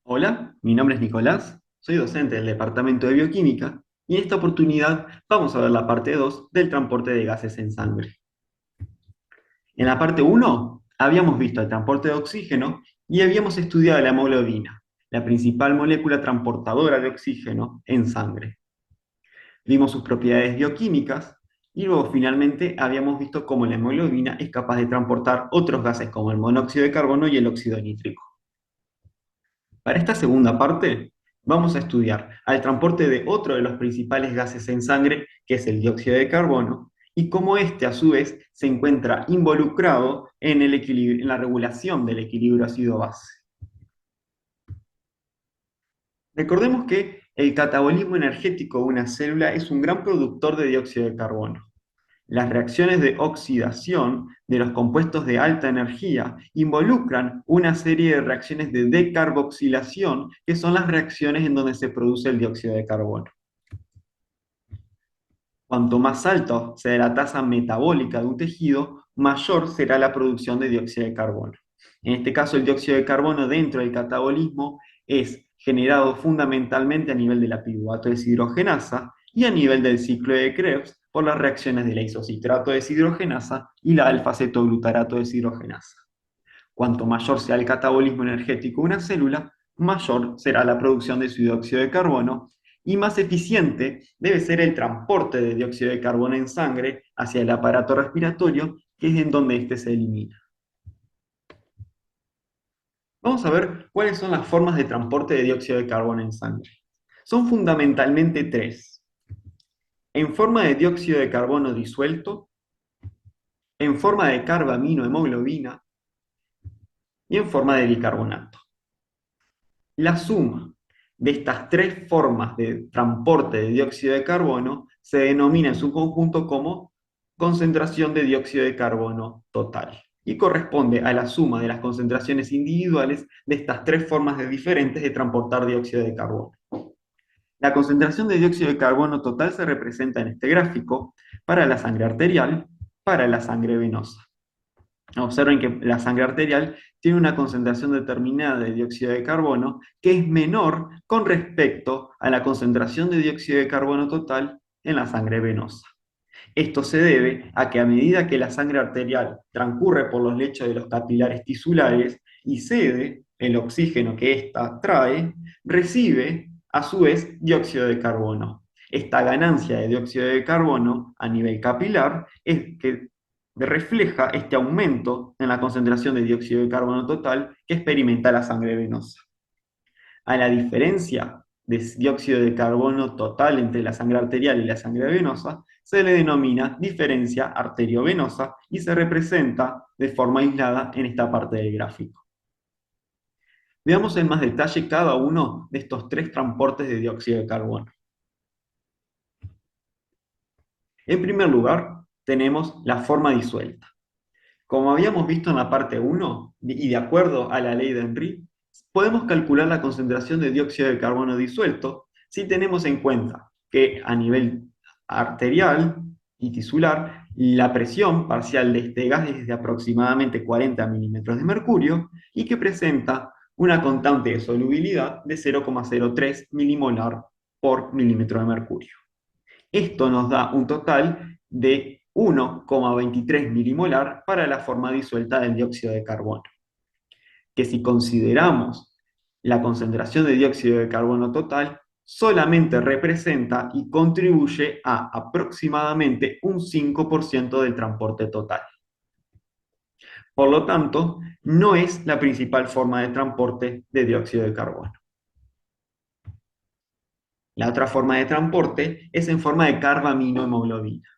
Hola, mi nombre es Nicolás, soy docente del Departamento de Bioquímica y en esta oportunidad vamos a ver la parte 2 del transporte de gases en sangre. En la parte uno habíamos visto el transporte de oxígeno y habíamos estudiado la hemoglobina, la principal molécula transportadora de oxígeno en sangre. Vimos sus propiedades bioquímicas y luego finalmente habíamos visto cómo la hemoglobina es capaz de transportar otros gases como el monóxido de carbono y el óxido nítrico. Para esta segunda parte, vamos a estudiar al transporte de otro de los principales gases en sangre, que es el dióxido de carbono, y cómo este a su vez se encuentra involucrado en en la regulación del equilibrio ácido-base. Recordemos que el catabolismo energético de una célula es un gran productor de dióxido de carbono. Las reacciones de oxidación de los compuestos de alta energía involucran una serie de reacciones de decarboxilación, que son las reacciones en donde se produce el dióxido de carbono. Cuanto más alto sea la tasa metabólica de un tejido, mayor será la producción de dióxido de carbono. En este caso, el dióxido de carbono dentro del catabolismo es generado fundamentalmente a nivel de la piruvato deshidrogenasa y a nivel del ciclo de Krebs por las reacciones de la isocitrato deshidrogenasa y la alfa-cetoglutarato deshidrogenasa. Cuanto mayor sea el catabolismo energético de una célula, mayor será la producción de su dióxido de carbono y más eficiente debe ser el transporte de dióxido de carbono en sangre hacia el aparato respiratorio, que es en donde éste se elimina. Vamos a ver cuáles son las formas de transporte de dióxido de carbono en sangre. Son fundamentalmente tres: en forma de dióxido de carbono disuelto, en forma de carbaminohemoglobina y en forma de bicarbonato. La suma de estas tres formas de transporte de dióxido de carbono se denomina en su conjunto como concentración de dióxido de carbono total y corresponde a la suma de las concentraciones individuales de estas tres formas diferentes de transportar dióxido de carbono. La concentración de dióxido de carbono total se representa en este gráfico para la sangre arterial, para la sangre venosa. Observen que la sangre arterial tiene una concentración determinada de dióxido de carbono que es menor con respecto a la concentración de dióxido de carbono total en la sangre venosa. Esto se debe a que a medida que la sangre arterial transcurre por los lechos de los capilares tisulares y cede el oxígeno que ésta trae, recibe a su vez dióxido de carbono. Esta ganancia de dióxido de carbono a nivel capilar es que refleja este aumento en la concentración de dióxido de carbono total que experimenta la sangre venosa. A la diferencia de dióxido de carbono total entre la sangre arterial y la sangre venosa, se le denomina diferencia arteriovenosa y se representa de forma aislada en esta parte del gráfico. Veamos en más detalle cada uno de estos tres transportes de dióxido de carbono. En primer lugar, tenemos la forma disuelta. Como habíamos visto en la parte 1, y de acuerdo a la ley de Henry, podemos calcular la concentración de dióxido de carbono disuelto si tenemos en cuenta que a nivel arterial y tisular, la presión parcial de este gas es de aproximadamente 40 milímetros de mercurio y que presenta una constante de solubilidad de 0,03 milimolar por milímetro de mercurio. Esto nos da un total de 1,23 milimolar para la forma disuelta del dióxido de carbono, que si consideramos la concentración de dióxido de carbono total, solamente representa y contribuye a aproximadamente un 5% del transporte total. Por lo tanto, no es la principal forma de transporte de dióxido de carbono. La otra forma de transporte es en forma de carbaminohemoglobina.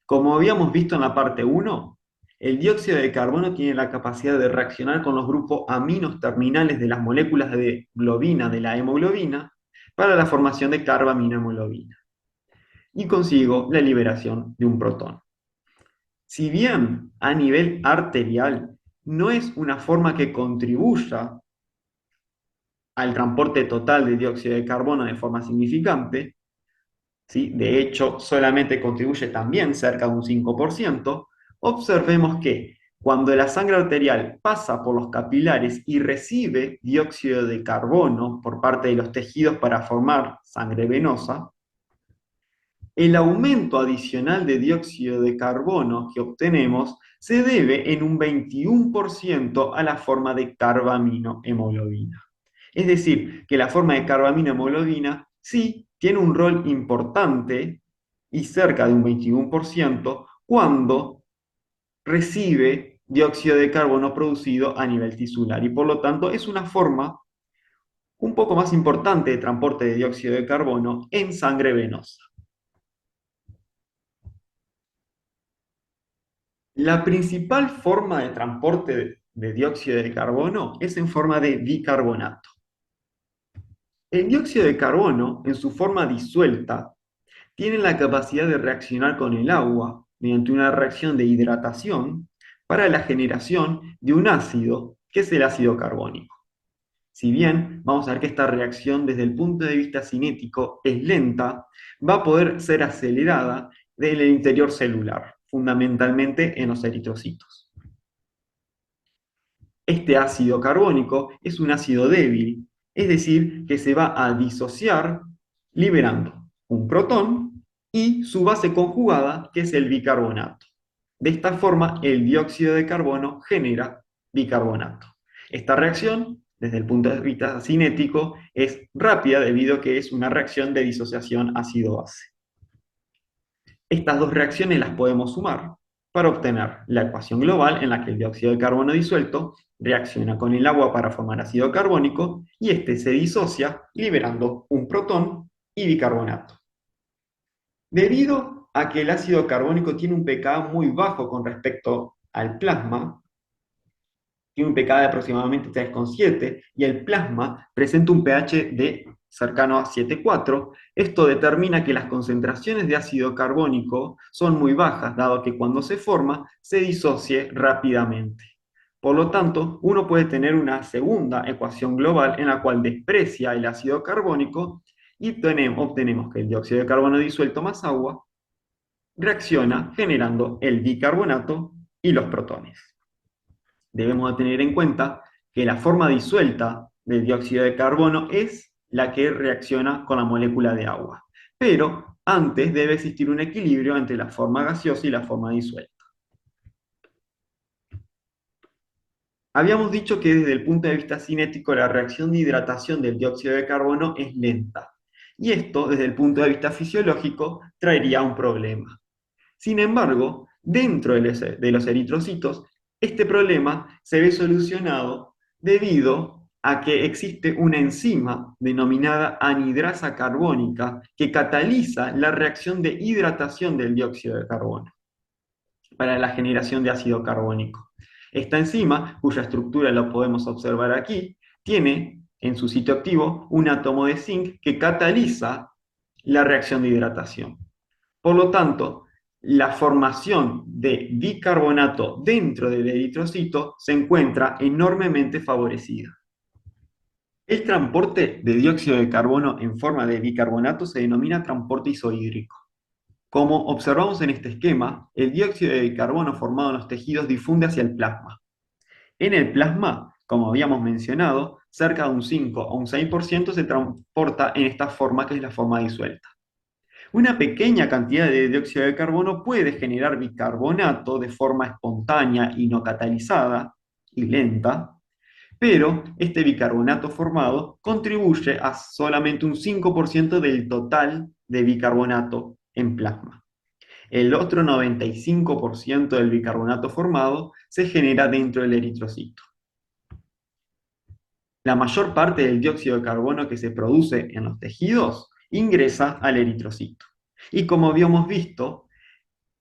Como habíamos visto en la parte 1, el dióxido de carbono tiene la capacidad de reaccionar con los grupos aminos terminales de las moléculas de globina de la hemoglobina para la formación de carbaminohemoglobina y consigo la liberación de un protón. Si bien a nivel arterial no es una forma que contribuya al transporte total de dióxido de carbono de forma significante, ¿sí? De hecho, solamente contribuye también cerca de un 5%, observemos que Cuando la sangre arterial pasa por los capilares y recibe dióxido de carbono por parte de los tejidos para formar sangre venosa, el aumento adicional de dióxido de carbono que obtenemos se debe en un 21% a la forma de carbaminohemoglobina. Es decir, que la forma de carbaminohemoglobina sí tiene un rol importante y cerca de un 21% cuando recibe dióxido de carbono producido a nivel tisular y por lo tanto es una forma un poco más importante de transporte de dióxido de carbono en sangre venosa. La principal forma de transporte de dióxido de carbono es en forma de bicarbonato. El dióxido de carbono, en su forma disuelta, tiene la capacidad de reaccionar con el agua mediante una reacción de hidratación para la generación de un ácido, que es el ácido carbónico. Si bien vamos a ver que esta reacción desde el punto de vista cinético es lenta, va a poder ser acelerada en el interior celular, fundamentalmente en los eritrocitos. Este ácido carbónico es un ácido débil, es decir, que se va a disociar liberando un protón y su base conjugada, que es el bicarbonato. De esta forma, el dióxido de carbono genera bicarbonato. Esta reacción, desde el punto de vista cinético, es rápida debido a que es una reacción de disociación ácido-base. Estas dos reacciones las podemos sumar para obtener la ecuación global en la que el dióxido de carbono disuelto reacciona con el agua para formar ácido carbónico y este se disocia liberando un protón y bicarbonato. Debido a que el ácido carbónico tiene un pKa muy bajo con respecto al plasma, tiene un pKa de aproximadamente 3,7 y el plasma presenta un pH de cercano a 7,4. Esto determina que las concentraciones de ácido carbónico son muy bajas, dado que cuando se forma se disocie rápidamente. Por lo tanto, uno puede tener una segunda ecuación global en la cual desprecia el ácido carbónico y obtenemos que el dióxido de carbono disuelto más agua reacciona generando el bicarbonato y los protones. Debemos tener en cuenta que la forma disuelta del dióxido de carbono es la que reacciona con la molécula de agua. Pero antes debe existir un equilibrio entre la forma gaseosa y la forma disuelta. Habíamos dicho que desde el punto de vista cinético la reacción de hidratación del dióxido de carbono es lenta. Y esto, desde el punto de vista fisiológico, traería un problema. Sin embargo, dentro de los eritrocitos, este problema se ve solucionado debido a que existe una enzima denominada anhidrasa carbónica que cataliza la reacción de hidratación del dióxido de carbono para la generación de ácido carbónico. Esta enzima, cuya estructura lo podemos observar aquí, tiene en su sitio activo un átomo de zinc que cataliza la reacción de hidratación. Por lo tanto, la formación de bicarbonato dentro del eritrocito se encuentra enormemente favorecida. El transporte de dióxido de carbono en forma de bicarbonato se denomina transporte isohídrico. Como observamos en este esquema, el dióxido de carbono formado en los tejidos difunde hacia el plasma. En el plasma, como habíamos mencionado, cerca de un 5 o un 6% se transporta en esta forma que es la forma disuelta. Una pequeña cantidad de dióxido de carbono puede generar bicarbonato de forma espontánea y no catalizada y lenta, pero este bicarbonato formado contribuye a solamente un 5% del total de bicarbonato en plasma. El otro 95% del bicarbonato formado se genera dentro del eritrocito. La mayor parte del dióxido de carbono que se produce en los tejidos ingresa al eritrocito. Y como habíamos visto,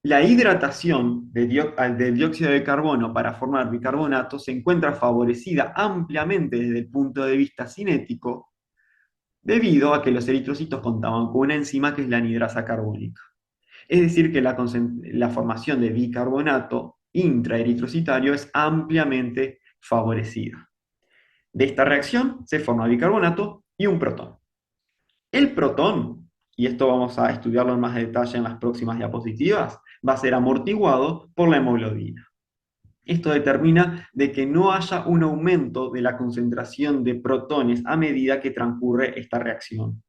la hidratación del dióxido de carbono para formar bicarbonato se encuentra favorecida ampliamente desde el punto de vista cinético debido a que los eritrocitos contaban con una enzima que es la anhidrasa carbónica. Es decir, que la formación de bicarbonato intraeritrocitario es ampliamente favorecida. De esta reacción se forma bicarbonato y un protón. El protón, y esto vamos a estudiarlo en más detalle en las próximas diapositivas, va a ser amortiguado por la hemoglobina. Esto determina de que no haya un aumento de la concentración de protones a medida que transcurre esta reacción.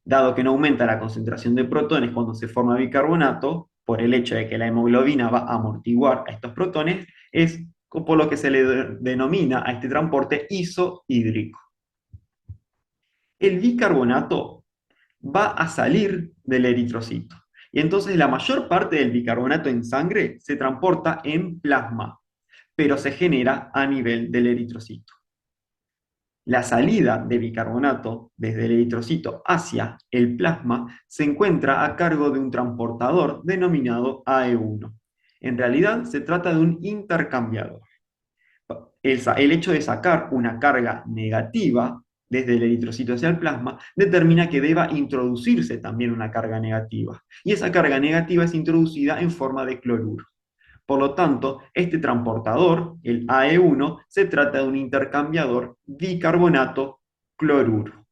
Dado que no aumenta la concentración de protones cuando se forma bicarbonato, por el hecho de que la hemoglobina va a amortiguar a estos protones, es por lo que se le denomina a este transporte isohídrico. El bicarbonato va a salir del eritrocito. Y entonces la mayor parte del bicarbonato en sangre se transporta en plasma, pero se genera a nivel del eritrocito. La salida de bicarbonato desde el eritrocito hacia el plasma se encuentra a cargo de un transportador denominado AE1. En realidad se trata de un intercambiador. El hecho de sacar una carga negativa desde el eritrocito hacia el plasma determina que deba introducirse también una carga negativa. Y esa carga negativa es introducida en forma de cloruro. Por lo tanto, este transportador, el AE1, se trata de un intercambiador bicarbonato-cloruro.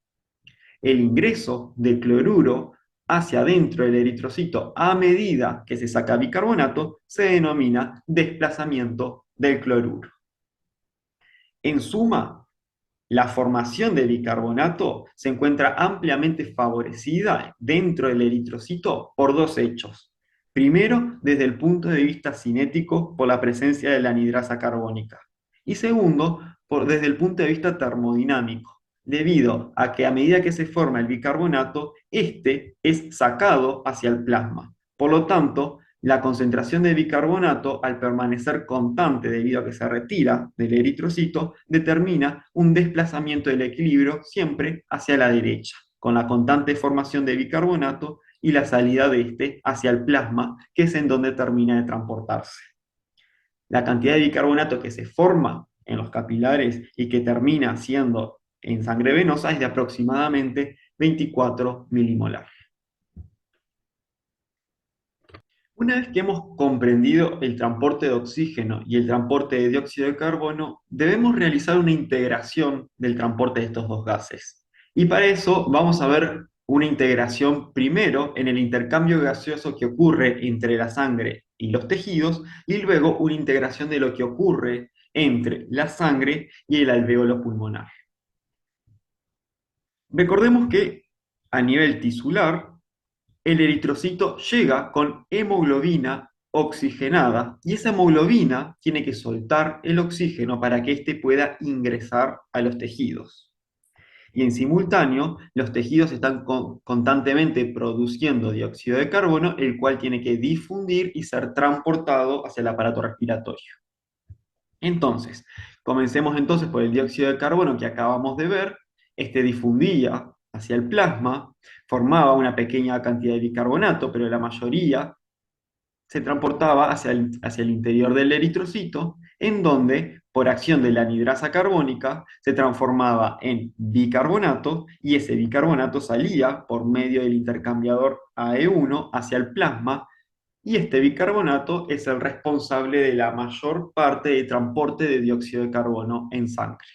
El ingreso de cloruro hacia adentro del eritrocito a medida que se saca bicarbonato se denomina desplazamiento del cloruro. En suma, la formación de bicarbonato se encuentra ampliamente favorecida dentro del eritrocito por dos hechos. Primero, desde el punto de vista cinético, por la presencia de la anhidrasa carbónica. Y segundo, desde el punto de vista termodinámico, debido a que a medida que se forma el bicarbonato, este es sacado hacia el plasma. Por lo tanto, la concentración de bicarbonato, al permanecer constante debido a que se retira del eritrocito, determina un desplazamiento del equilibrio siempre hacia la derecha, con la constante formación de bicarbonato y la salida de este hacia el plasma, que es en donde termina de transportarse. La cantidad de bicarbonato que se forma en los capilares y que termina siendo en sangre venosa es de aproximadamente 24 milimolar. Una vez que hemos comprendido el transporte de oxígeno y el transporte de dióxido de carbono, debemos realizar una integración del transporte de estos dos gases. Y para eso vamos a ver una integración primero en el intercambio gaseoso que ocurre entre la sangre y los tejidos, y luego una integración de lo que ocurre entre la sangre y el alvéolo pulmonar. Recordemos que a nivel tisular, el eritrocito llega con hemoglobina oxigenada y esa hemoglobina tiene que soltar el oxígeno para que éste pueda ingresar a los tejidos. Y en simultáneo, los tejidos están constantemente produciendo dióxido de carbono, el cual tiene que difundir y ser transportado hacia el aparato respiratorio. Entonces, comencemos entonces por el dióxido de carbono que acabamos de ver. Este difundía hacia el plasma, formaba una pequeña cantidad de bicarbonato, pero la mayoría se transportaba hacia el interior del eritrocito, en donde, por acción de la anhidrasa carbónica, se transformaba en bicarbonato y ese bicarbonato salía por medio del intercambiador AE1 hacia el plasma, y este bicarbonato es el responsable de la mayor parte de transporte de dióxido de carbono en sangre.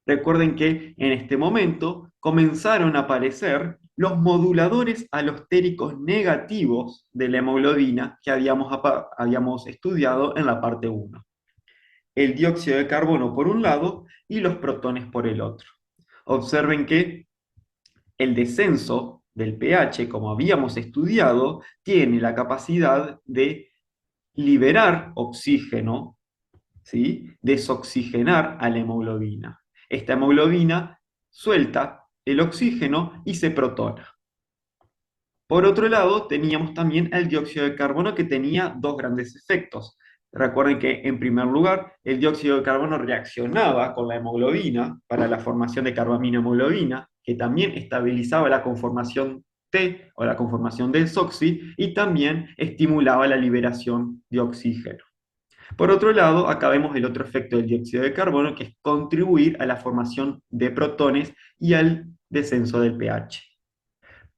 Recuerden que en este momento comenzaron a aparecer los moduladores alostéricos negativos de la hemoglobina que habíamos estudiado en la parte 1. El dióxido de carbono por un lado y los protones por el otro. Observen que el descenso del pH, como habíamos estudiado, tiene la capacidad de liberar oxígeno, ¿sí? Desoxigenar a la hemoglobina. Esta hemoglobina suelta el oxígeno y se protona. Por otro lado, teníamos también el dióxido de carbono que tenía dos grandes efectos. Recuerden que, en primer lugar, el dióxido de carbono reaccionaba con la hemoglobina para la formación de carbaminohemoglobina, que también estabilizaba la conformación T o la conformación del desoxi y también estimulaba la liberación de oxígeno. Por otro lado, acá vemos el otro efecto del dióxido de carbono, que es contribuir a la formación de protones y al descenso del pH.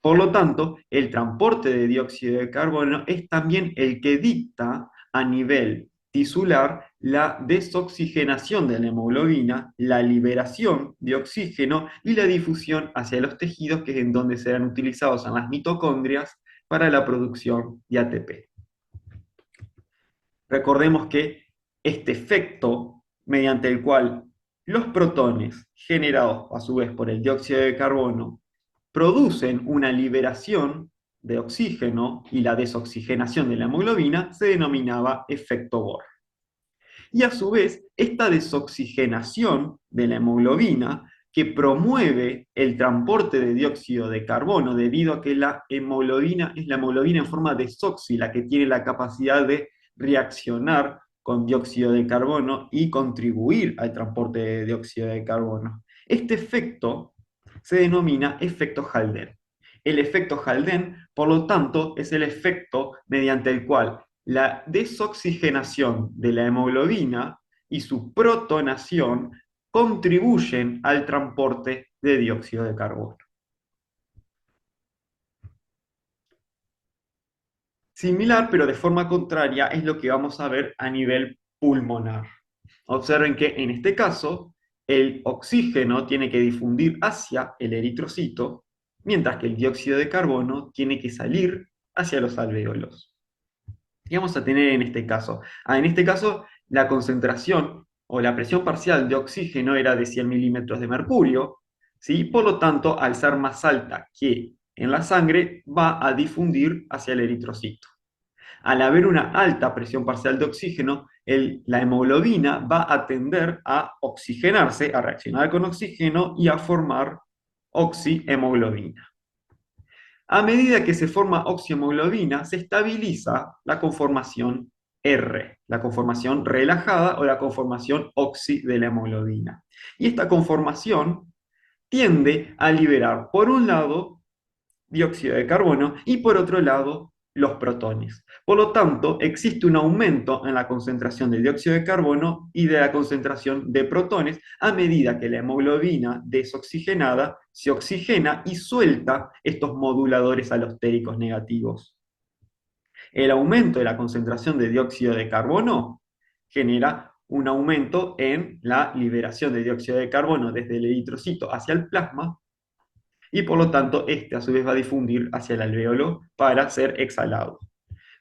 Por lo tanto, el transporte de dióxido de carbono es también el que dicta a nivel tisular la desoxigenación de la hemoglobina, la liberación de oxígeno y la difusión hacia los tejidos, que es en donde serán utilizados en las mitocondrias para la producción de ATP. Recordemos que este efecto, mediante el cual los protones generados a su vez por el dióxido de carbono producen una liberación de oxígeno y la desoxigenación de la hemoglobina, se denominaba efecto Bohr. Y a su vez, esta desoxigenación de la hemoglobina que promueve el transporte de dióxido de carbono debido a que la hemoglobina es la hemoglobina en forma desoxi la que tiene la capacidad de reaccionar con dióxido de carbono y contribuir al transporte de dióxido de carbono. Este efecto se denomina efecto Haldane. El efecto Haldane, por lo tanto, es el efecto mediante el cual la desoxigenación de la hemoglobina y su protonación contribuyen al transporte de dióxido de carbono. Similar, pero de forma contraria, es lo que vamos a ver a nivel pulmonar. Observen que en este caso, el oxígeno tiene que difundir hacia el eritrocito, mientras que el dióxido de carbono tiene que salir hacia los alvéolos. ¿Qué vamos a tener en este caso? En este caso, la concentración o la presión parcial de oxígeno era de 100 milímetros de mercurio, ¿sí? Por lo tanto, al ser más alta que en la sangre, va a difundir hacia el eritrocito. Al haber una alta presión parcial de oxígeno, la hemoglobina va a tender a oxigenarse, a reaccionar con oxígeno y a formar oxihemoglobina. A medida que se forma oxihemoglobina, se estabiliza la conformación R, la conformación relajada o la conformación oxi de la hemoglobina. Y esta conformación tiende a liberar, por un lado, dióxido de carbono y por otro lado, los protones. Por lo tanto, existe un aumento en la concentración de dióxido de carbono y de la concentración de protones a medida que la hemoglobina desoxigenada se oxigena y suelta estos moduladores alostéricos negativos. El aumento de la concentración de dióxido de carbono genera un aumento en la liberación de dióxido de carbono desde el eritrocito hacia el plasma y por lo tanto este a su vez va a difundir hacia el alvéolo para ser exhalado.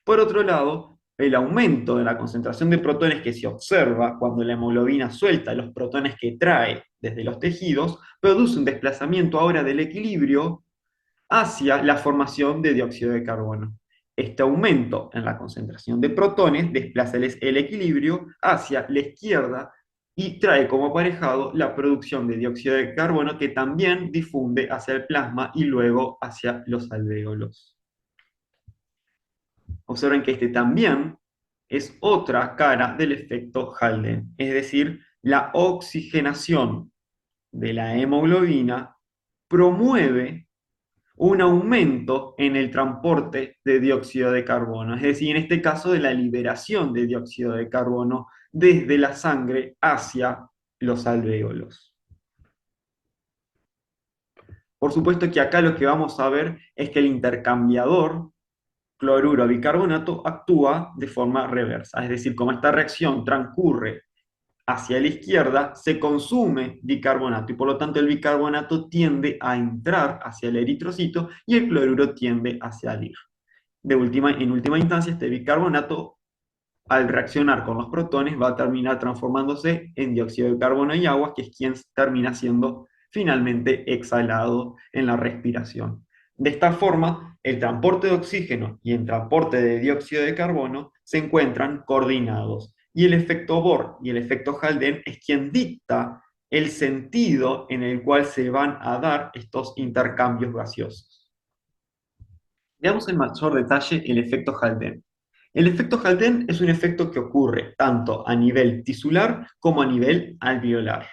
Por otro lado, el aumento de la concentración de protones que se observa cuando la hemoglobina suelta los protones que trae desde los tejidos produce un desplazamiento ahora del equilibrio hacia la formación de dióxido de carbono. Este aumento en la concentración de protones desplaza el equilibrio hacia la izquierda y trae como aparejado la producción de dióxido de carbono que también difunde hacia el plasma y luego hacia los alvéolos. Observen que este también es otra cara del efecto Haldane, es decir, la oxigenación de la hemoglobina promueve un aumento en el transporte de dióxido de carbono, es decir, en este caso de la liberación de dióxido de carbono desde la sangre hacia los alvéolos. Por supuesto que acá lo que vamos a ver es que el intercambiador cloruro bicarbonato actúa de forma reversa, es decir, como esta reacción transcurre hacia la izquierda, se consume bicarbonato y por lo tanto el bicarbonato tiende a entrar hacia el eritrocito y el cloruro tiende a salir. En última instancia, este bicarbonato, al reaccionar con los protones, va a terminar transformándose en dióxido de carbono y agua, que es quien termina siendo finalmente exhalado en la respiración. De esta forma, el transporte de oxígeno y el transporte de dióxido de carbono se encuentran coordinados. Y el efecto Bohr y el efecto Haldane es quien dicta el sentido en el cual se van a dar estos intercambios gaseosos. Veamos en mayor detalle el efecto Haldane. El efecto Haldane es un efecto que ocurre tanto a nivel tisular como a nivel alveolar.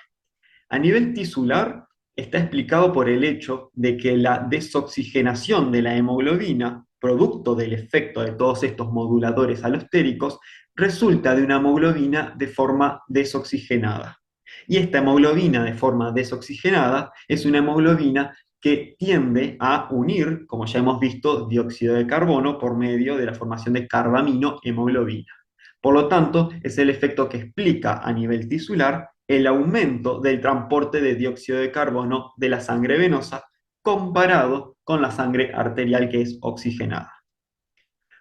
A nivel tisular está explicado por el hecho de que la desoxigenación de la hemoglobina, producto del efecto de todos estos moduladores alostéricos, resulta de una hemoglobina de forma desoxigenada. Y esta hemoglobina de forma desoxigenada es una hemoglobina que tiende a unir, como ya hemos visto, dióxido de carbono por medio de la formación de carbamino hemoglobina. Por lo tanto, es el efecto que explica a nivel tisular el aumento del transporte de dióxido de carbono de la sangre venosa comparado con la sangre arterial que es oxigenada.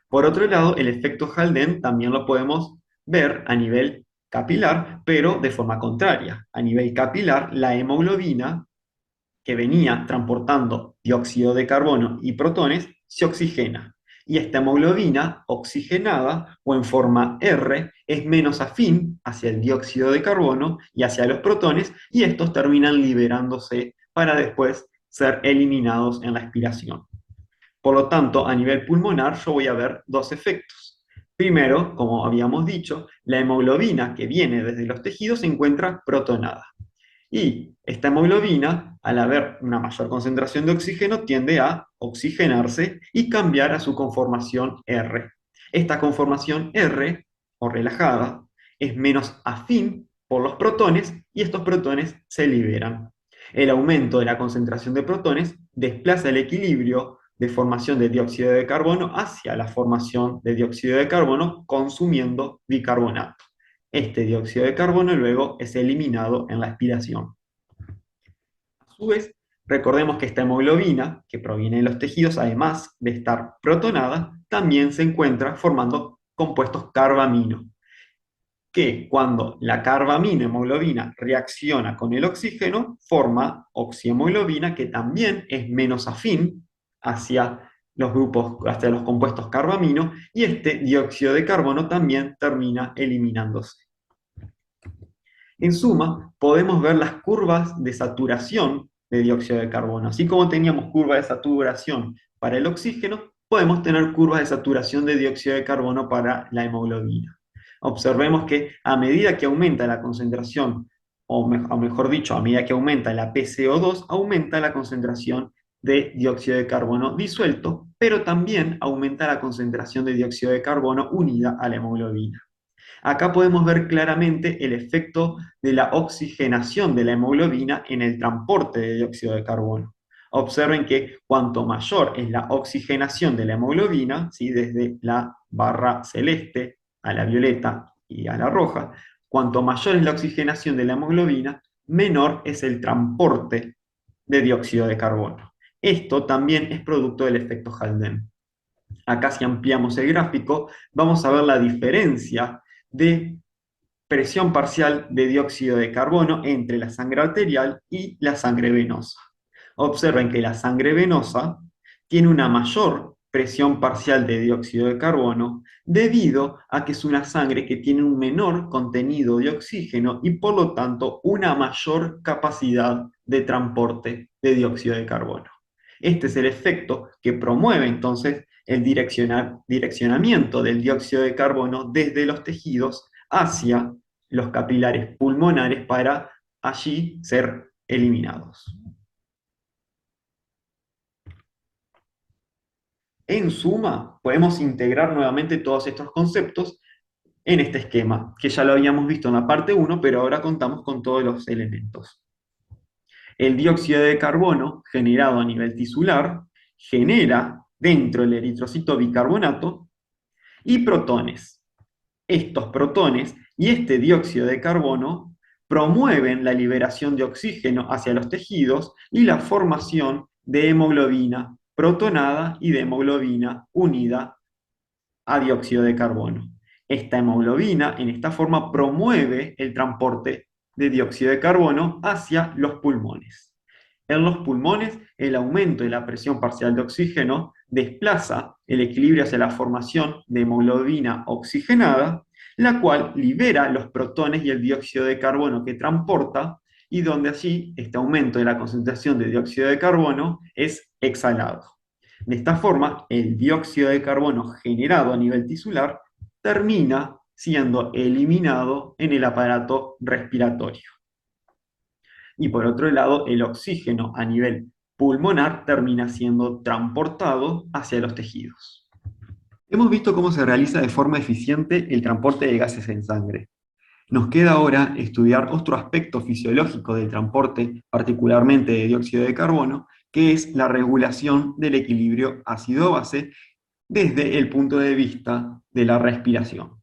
Por otro lado, el efecto Haldane también lo podemos ver a nivel capilar, pero de forma contraria. A nivel capilar, la hemoglobina que venía transportando dióxido de carbono y protones se oxigena. Y esta hemoglobina oxigenada o en forma R es menos afín hacia el dióxido de carbono y hacia los protones, y estos terminan liberándose para después ser eliminados en la expiración. Por lo tanto, a nivel pulmonar yo voy a ver dos efectos. Primero, como habíamos dicho, la hemoglobina que viene desde los tejidos se encuentra protonada. Y esta hemoglobina, al haber una mayor concentración de oxígeno, tiende a oxigenarse y cambiar a su conformación R. Esta conformación R, o relajada, es menos afín por los protones y estos protones se liberan. El aumento de la concentración de protones desplaza el equilibrio de formación de dióxido de carbono hacia la formación de dióxido de carbono consumiendo bicarbonato. Este dióxido de carbono luego es eliminado en la expiración. A su vez, recordemos que esta hemoglobina, que proviene de los tejidos, además de estar protonada, también se encuentra formando compuestos carbamino, que cuando la carbaminohemoglobina reacciona con el oxígeno, forma oxihemoglobina, que también es menos afín hacia los grupos, hacia los compuestos carbamino, y este dióxido de carbono también termina eliminándose. En suma, podemos ver las curvas de saturación de dióxido de carbono. Así como teníamos curvas de saturación para el oxígeno, podemos tener curvas de saturación de dióxido de carbono para la hemoglobina. Observemos que a medida que aumenta la concentración, o mejor dicho, a medida que aumenta la PCO2, aumenta la concentración de dióxido de carbono disuelto, pero también aumenta la concentración de dióxido de carbono unida a la hemoglobina. Acá podemos ver claramente el efecto de la oxigenación de la hemoglobina en el transporte de dióxido de carbono. Observen que cuanto mayor es la oxigenación de la hemoglobina, ¿sí? Desde la barra celeste a la violeta y a la roja, cuanto mayor es la oxigenación de la hemoglobina, menor es el transporte de dióxido de carbono. Esto también es producto del efecto Haldane. Acá si ampliamos el gráfico, vamos a ver la diferencia de presión parcial de dióxido de carbono entre la sangre arterial y la sangre venosa. Observen que la sangre venosa tiene una mayor presión parcial de dióxido de carbono debido a que es una sangre que tiene un menor contenido de oxígeno y por lo tanto una mayor capacidad de transporte de dióxido de carbono. Este es el efecto que promueve entonces el direccionamiento del dióxido de carbono desde los tejidos hacia los capilares pulmonares para allí ser eliminados. En suma, podemos integrar nuevamente todos estos conceptos en este esquema, que ya lo habíamos visto en la parte 1, pero ahora contamos con todos los elementos. El dióxido de carbono generado a nivel tisular genera dentro del eritrocito bicarbonato y protones. Estos protones y este dióxido de carbono promueven la liberación de oxígeno hacia los tejidos y la formación de hemoglobina protonada y de hemoglobina unida a dióxido de carbono. Esta hemoglobina, en esta forma, promueve el transporte de dióxido de carbono hacia los pulmones. En los pulmones, el aumento de la presión parcial de oxígeno desplaza el equilibrio hacia la formación de hemoglobina oxigenada, la cual libera los protones y el dióxido de carbono que transporta, y donde allí este aumento de la concentración de dióxido de carbono es exhalado. De esta forma, el dióxido de carbono generado a nivel tisular termina siendo eliminado en el aparato respiratorio. Y por otro lado, el oxígeno a nivel pulmonar termina siendo transportado hacia los tejidos. Hemos visto cómo se realiza de forma eficiente el transporte de gases en sangre. Nos queda ahora estudiar otro aspecto fisiológico del transporte, particularmente de dióxido de carbono, que es la regulación del equilibrio ácido-base desde el punto de vista de la respiración.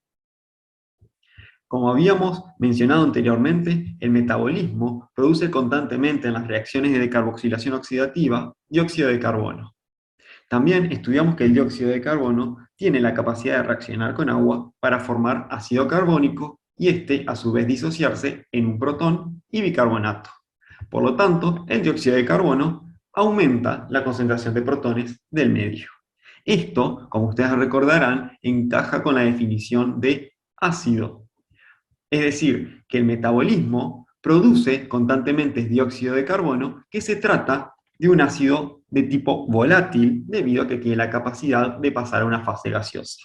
Como habíamos mencionado anteriormente, el metabolismo produce constantemente en las reacciones de decarboxilación oxidativa dióxido de carbono. También estudiamos que el dióxido de carbono tiene la capacidad de reaccionar con agua para formar ácido carbónico y este a su vez disociarse en un protón y bicarbonato. Por lo tanto, el dióxido de carbono aumenta la concentración de protones del medio. Esto, como ustedes recordarán, encaja con la definición de ácido. Es decir, que el metabolismo produce constantemente dióxido de carbono, que se trata de un ácido de tipo volátil debido a que tiene la capacidad de pasar a una fase gaseosa.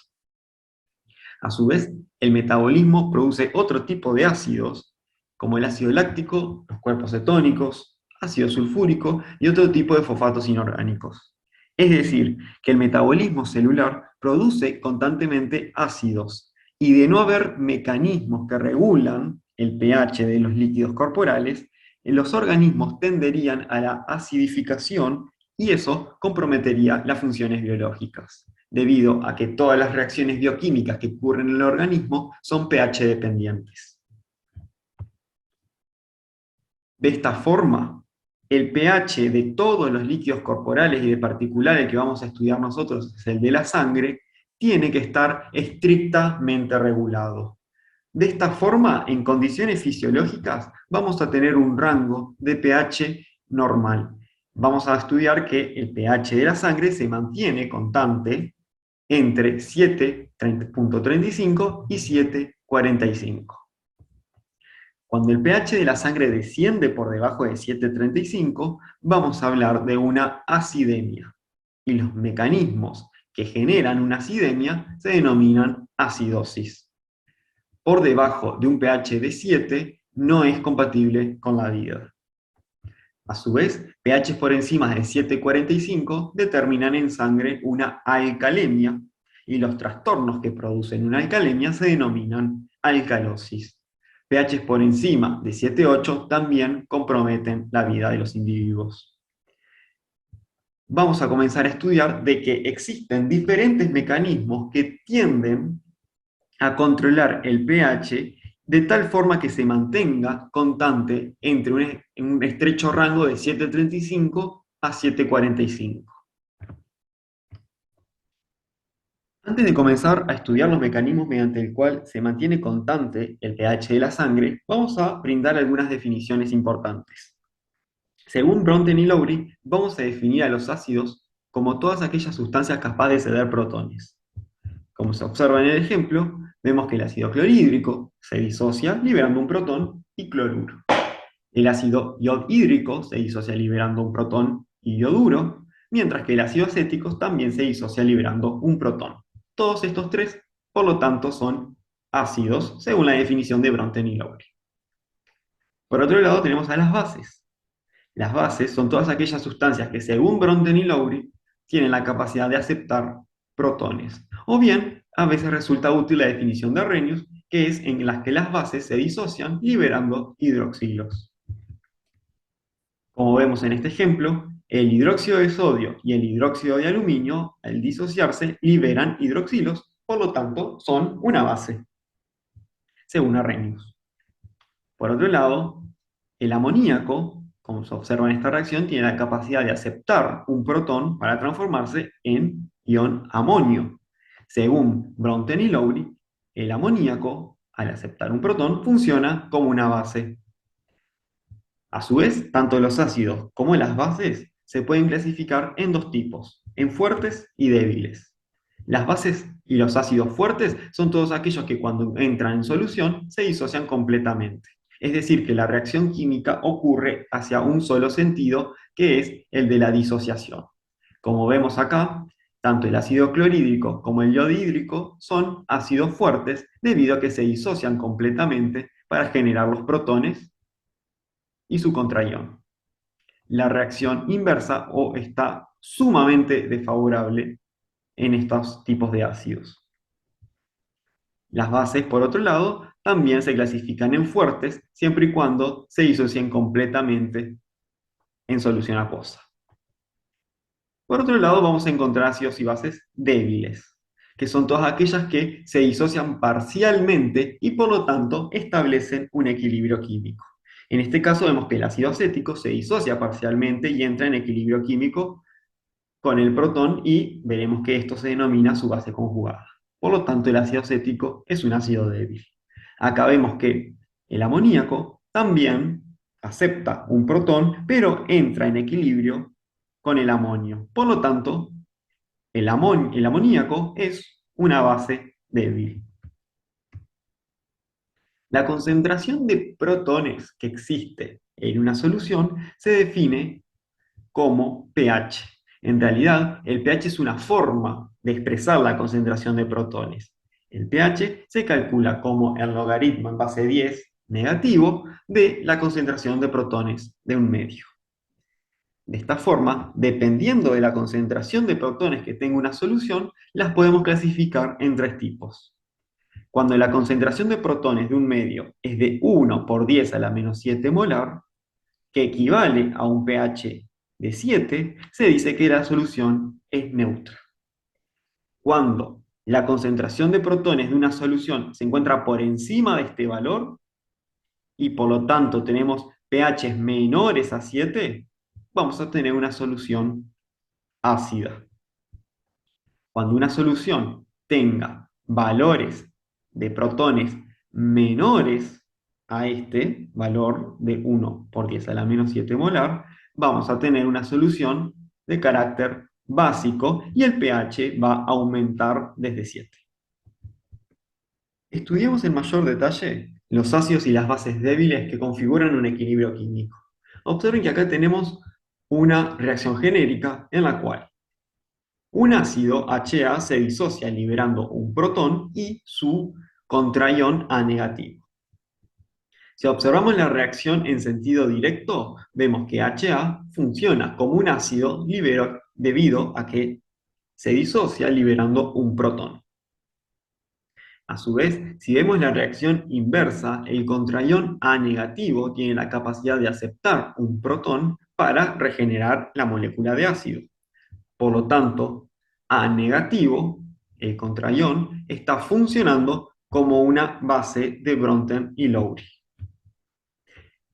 A su vez, el metabolismo produce otro tipo de ácidos, como el ácido láctico, los cuerpos cetónicos, ácido sulfúrico y otro tipo de fosfatos inorgánicos. Es decir, que el metabolismo celular produce constantemente ácidos, y de no haber mecanismos que regulan el pH de los líquidos corporales, los organismos tenderían a la acidificación y eso comprometería las funciones biológicas, debido a que todas las reacciones bioquímicas que ocurren en el organismo son pH dependientes. De esta forma, el pH de todos los líquidos corporales y de particulares que vamos a estudiar nosotros, es el de la sangre, tiene que estar estrictamente regulado. De esta forma, en condiciones fisiológicas, vamos a tener un rango de pH normal. Vamos a estudiar que el pH de la sangre se mantiene constante entre 7.35 y 7.45. Cuando el pH de la sangre desciende por debajo de 7.35, vamos a hablar de una acidemia. Y los mecanismos que generan una acidemia se denominan acidosis. Por debajo de un pH de 7 no es compatible con la vida. A su vez, pH por encima de 7.45 determinan en sangre una alcalemia, y los trastornos que producen una alcalemia se denominan alcalosis. pH por encima de 7.8 también comprometen la vida de los individuos. Vamos a comenzar a estudiar de que existen diferentes mecanismos que tienden a controlar el pH de tal forma que se mantenga constante entre un estrecho rango de 7.35 a 7.45. Antes de comenzar a estudiar los mecanismos mediante el cual se mantiene constante el pH de la sangre, vamos a brindar algunas definiciones importantes. Según Bronten y Lowry, vamos a definir a los ácidos como todas aquellas sustancias capaces de ceder protones. Como se observa en el ejemplo, vemos que el ácido clorhídrico se disocia liberando un protón y cloruro. El ácido iodhídrico se disocia liberando un protón y ioduro, mientras que el ácido acético también se disocia liberando un protón. Todos estos tres, por lo tanto, son ácidos, según la definición de Bronten y Lowry. Por otro lado, tenemos a las bases. Las bases son todas aquellas sustancias que, según Bronten y Lowry, tienen la capacidad de aceptar protones. O bien, a veces resulta útil la definición de Arrhenius, que es en las que las bases se disocian liberando hidroxilos. Como vemos en este ejemplo, el hidróxido de sodio y el hidróxido de aluminio, al disociarse, liberan hidroxilos, por lo tanto, son una base, según Arrhenius. Por otro lado, el amoníaco, como se observa en esta reacción, tiene la capacidad de aceptar un protón para transformarse en ion amonio. Según Bronten y Lowry, el amoníaco, al aceptar un protón, funciona como una base. A su vez, tanto los ácidos como las bases se pueden clasificar en dos tipos, en fuertes y débiles. Las bases y los ácidos fuertes son todos aquellos que cuando entran en solución se disocian completamente. Es decir, que la reacción química ocurre hacia un solo sentido, que es el de la disociación. Como vemos acá, tanto el ácido clorhídrico como el iodhídrico son ácidos fuertes debido a que se disocian completamente para generar los protones y su contraión. La reacción inversa o está sumamente desfavorable en estos tipos de ácidos. Las bases, por otro lado, también se clasifican en fuertes siempre y cuando se disocien completamente en solución acuosa. Por otro lado, vamos a encontrar ácidos y bases débiles, que son todas aquellas que se disocian parcialmente y por lo tanto establecen un equilibrio químico. En este caso vemos que el ácido acético se disocia parcialmente y entra en equilibrio químico con el protón y veremos que esto se denomina su base conjugada. Por lo tanto, el ácido acético es un ácido débil. Acá vemos que el amoníaco también acepta un protón, pero entra en equilibrio con el amonio. Por lo tanto, el amoníaco es una base débil. La concentración de protones que existe en una solución se define como pH. En realidad, el pH es una forma de expresar la concentración de protones. El pH se calcula como el logaritmo en base 10 negativo de la concentración de protones de un medio. De esta forma, dependiendo de la concentración de protones que tenga una solución, las podemos clasificar en tres tipos. Cuando la concentración de protones de un medio es de 1 por 10 a la menos 7 molar, que equivale a un pH de 7, se dice que la solución es neutra. Cuando la concentración de protones de una solución se encuentra por encima de este valor y por lo tanto tenemos pHs menores a 7, vamos a tener una solución ácida. Cuando una solución tenga valores de protones menores a este valor de 1 por 10 a la menos 7 molar, vamos a tener una solución de carácter básico y el pH va a aumentar desde 7. Estudiemos en mayor detalle los ácidos y las bases débiles que configuran un equilibrio químico. Observen que acá tenemos una reacción genérica en la cual un ácido HA se disocia liberando un protón y su contraión A negativo. Si observamos la reacción en sentido directo, vemos que HA funciona como un ácido debido a que se disocia liberando un protón. A su vez, si vemos la reacción inversa, el contraión A negativo tiene la capacidad de aceptar un protón para regenerar la molécula de ácido. Por lo tanto, A negativo, el contraión, está funcionando como una base de Brunton y Lowry,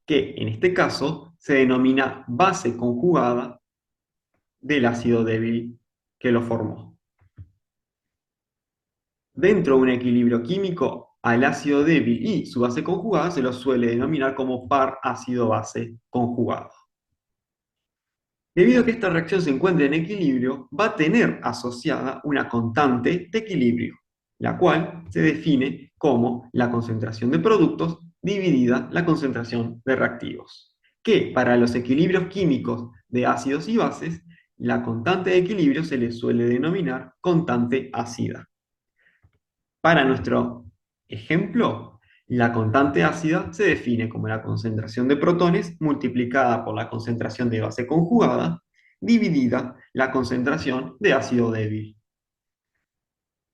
que en este caso se denomina base conjugada del ácido débil que lo formó. Dentro de un equilibrio químico, al ácido débil y su base conjugada se lo suele denominar como par ácido-base conjugado. Debido a que esta reacción se encuentra en equilibrio, va a tener asociada una constante de equilibrio, la cual se define como la concentración de productos dividida la concentración de reactivos, que para los equilibrios químicos de ácidos y bases, la constante de equilibrio se le suele denominar constante ácida. Para nuestro ejemplo, la constante ácida se define como la concentración de protones multiplicada por la concentración de base conjugada dividida la concentración de ácido débil.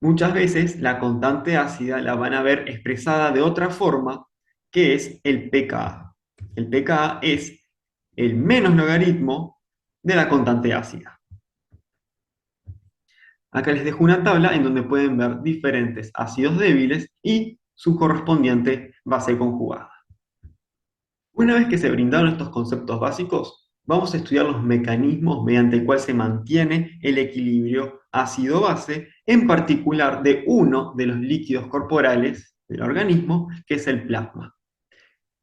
Muchas veces la constante ácida la van a ver expresada de otra forma, que es el pKa. El pKa es el menos logaritmo de la constante ácida. Acá les dejo una tabla en donde pueden ver diferentes ácidos débiles y su correspondiente base conjugada. Una vez que se brindaron estos conceptos básicos, vamos a estudiar los mecanismos mediante el cual se mantiene el equilibrio ácido-base, en particular de uno de los líquidos corporales del organismo, que es el plasma.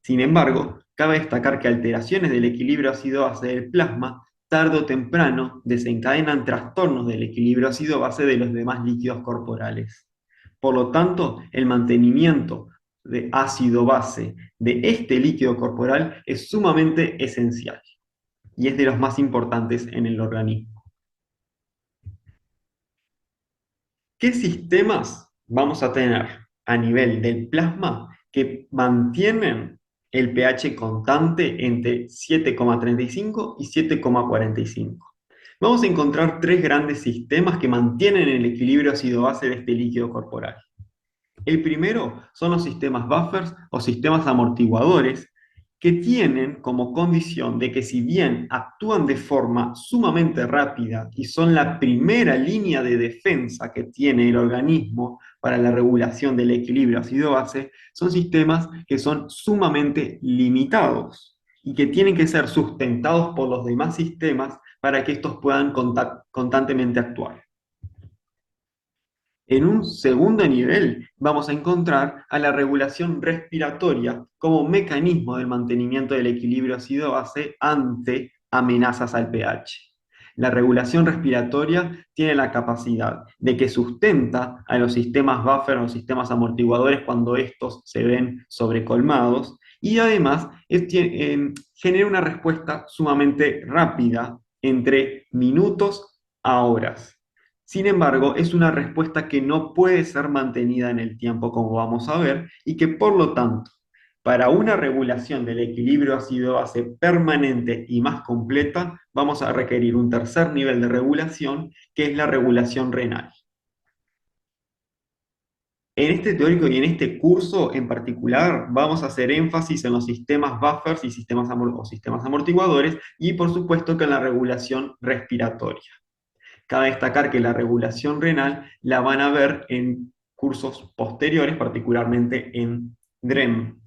Sin embargo, cabe destacar que alteraciones del equilibrio ácido-base del plasma tarde o temprano desencadenan trastornos del equilibrio ácido-base de los demás líquidos corporales. Por lo tanto, el mantenimiento de ácido-base de este líquido corporal es sumamente esencial y es de los más importantes en el organismo. ¿Qué sistemas vamos a tener a nivel del plasma que mantienen el pH constante entre 7,35 y 7,45? Vamos a encontrar tres grandes sistemas que mantienen el equilibrio ácido-base de este líquido corporal. El primero son los sistemas buffers o sistemas amortiguadores, que tienen como condición de que si bien actúan de forma sumamente rápida y son la primera línea de defensa que tiene el organismo para la regulación del equilibrio ácido-base, son sistemas que son sumamente limitados y que tienen que ser sustentados por los demás sistemas para que estos puedan constantemente actuar. En un segundo nivel vamos a encontrar a la regulación respiratoria como mecanismo del mantenimiento del equilibrio ácido-base ante amenazas al pH. La regulación respiratoria tiene la capacidad de que sustenta a los sistemas buffer, a los sistemas amortiguadores cuando estos se ven sobrecolmados y además genera una respuesta sumamente rápida entre minutos a horas. Sin embargo, es una respuesta que no puede ser mantenida en el tiempo, como vamos a ver, y que por lo tanto, para una regulación del equilibrio ácido-base permanente y más completa, vamos a requerir un tercer nivel de regulación, que es la regulación renal. En este teórico y en este curso en particular vamos a hacer énfasis en los sistemas buffers y sistemas amortiguadores y por supuesto que en la regulación respiratoria. Cabe destacar que la regulación renal la van a ver en cursos posteriores, particularmente en DREM.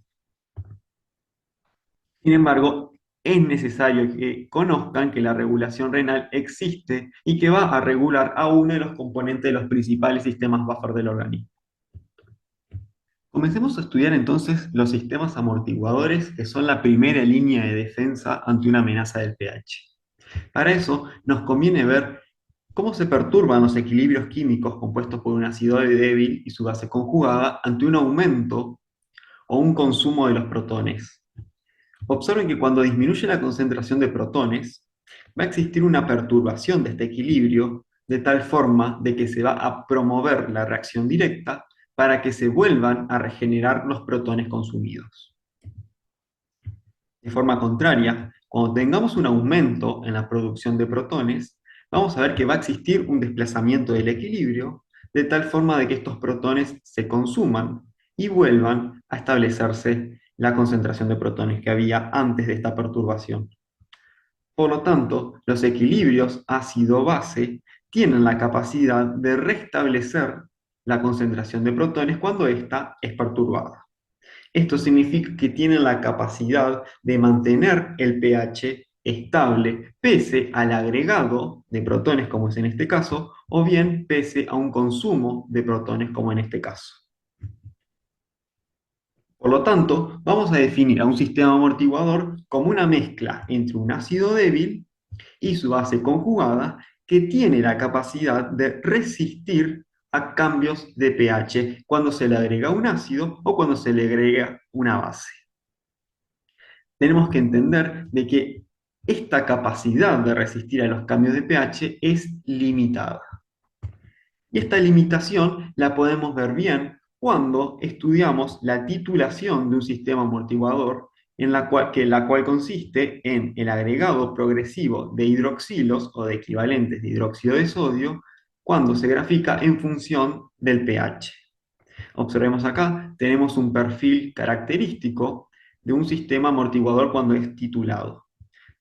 Sin embargo, es necesario que conozcan que la regulación renal existe y que va a regular a uno de los componentes de los principales sistemas buffer del organismo. Comencemos a estudiar entonces los sistemas amortiguadores, que son la primera línea de defensa ante una amenaza del pH. Para eso nos conviene ver cómo se perturban los equilibrios químicos compuestos por un ácido débil y su base conjugada ante un aumento o un consumo de los protones. Observen que cuando disminuye la concentración de protones, va a existir una perturbación de este equilibrio de tal forma de que se va a promover la reacción directa para que se vuelvan a regenerar los protones consumidos. De forma contraria, cuando tengamos un aumento en la producción de protones, vamos a ver que va a existir un desplazamiento del equilibrio de tal forma de que estos protones se consuman y vuelvan a establecerse la concentración de protones que había antes de esta perturbación. Por lo tanto, los equilibrios ácido-base tienen la capacidad de restablecer la concentración de protones cuando ésta es perturbada. Esto significa que tienen la capacidad de mantener el pH estable pese al agregado de protones, como es en este caso, o bien pese a un consumo de protones, como en este caso. Por lo tanto, vamos a definir a un sistema amortiguador como una mezcla entre un ácido débil y su base conjugada que tiene la capacidad de resistir a cambios de pH cuando se le agrega un ácido o cuando se le agrega una base. Tenemos que entender de que esta capacidad de resistir a los cambios de pH es limitada. Y esta limitación la podemos ver bien cuando estudiamos la titulación de un sistema amortiguador la cual consiste en el agregado progresivo de hidroxilos o de equivalentes de hidróxido de sodio cuando se grafica en función del pH. Observemos acá, tenemos un perfil característico de un sistema amortiguador cuando es titulado.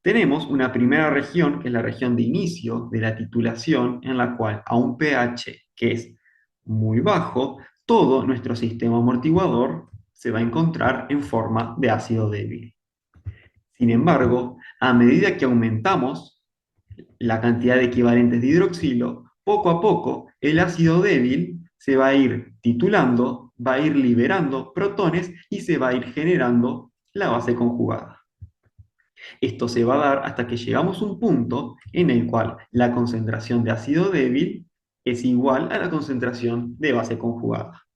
Tenemos una primera región, que es la región de inicio de la titulación, en la cual a un pH que es muy bajo, todo nuestro sistema amortiguador se va a encontrar en forma de ácido débil. Sin embargo, a medida que aumentamos la cantidad de equivalentes de hidroxilo, poco a poco el ácido débil se va a ir titulando, va a ir liberando protones y se va a ir generando la base conjugada. Esto se va a dar hasta que llegamos a un punto en el cual la concentración de ácido débil es igual a la concentración de base conjugada.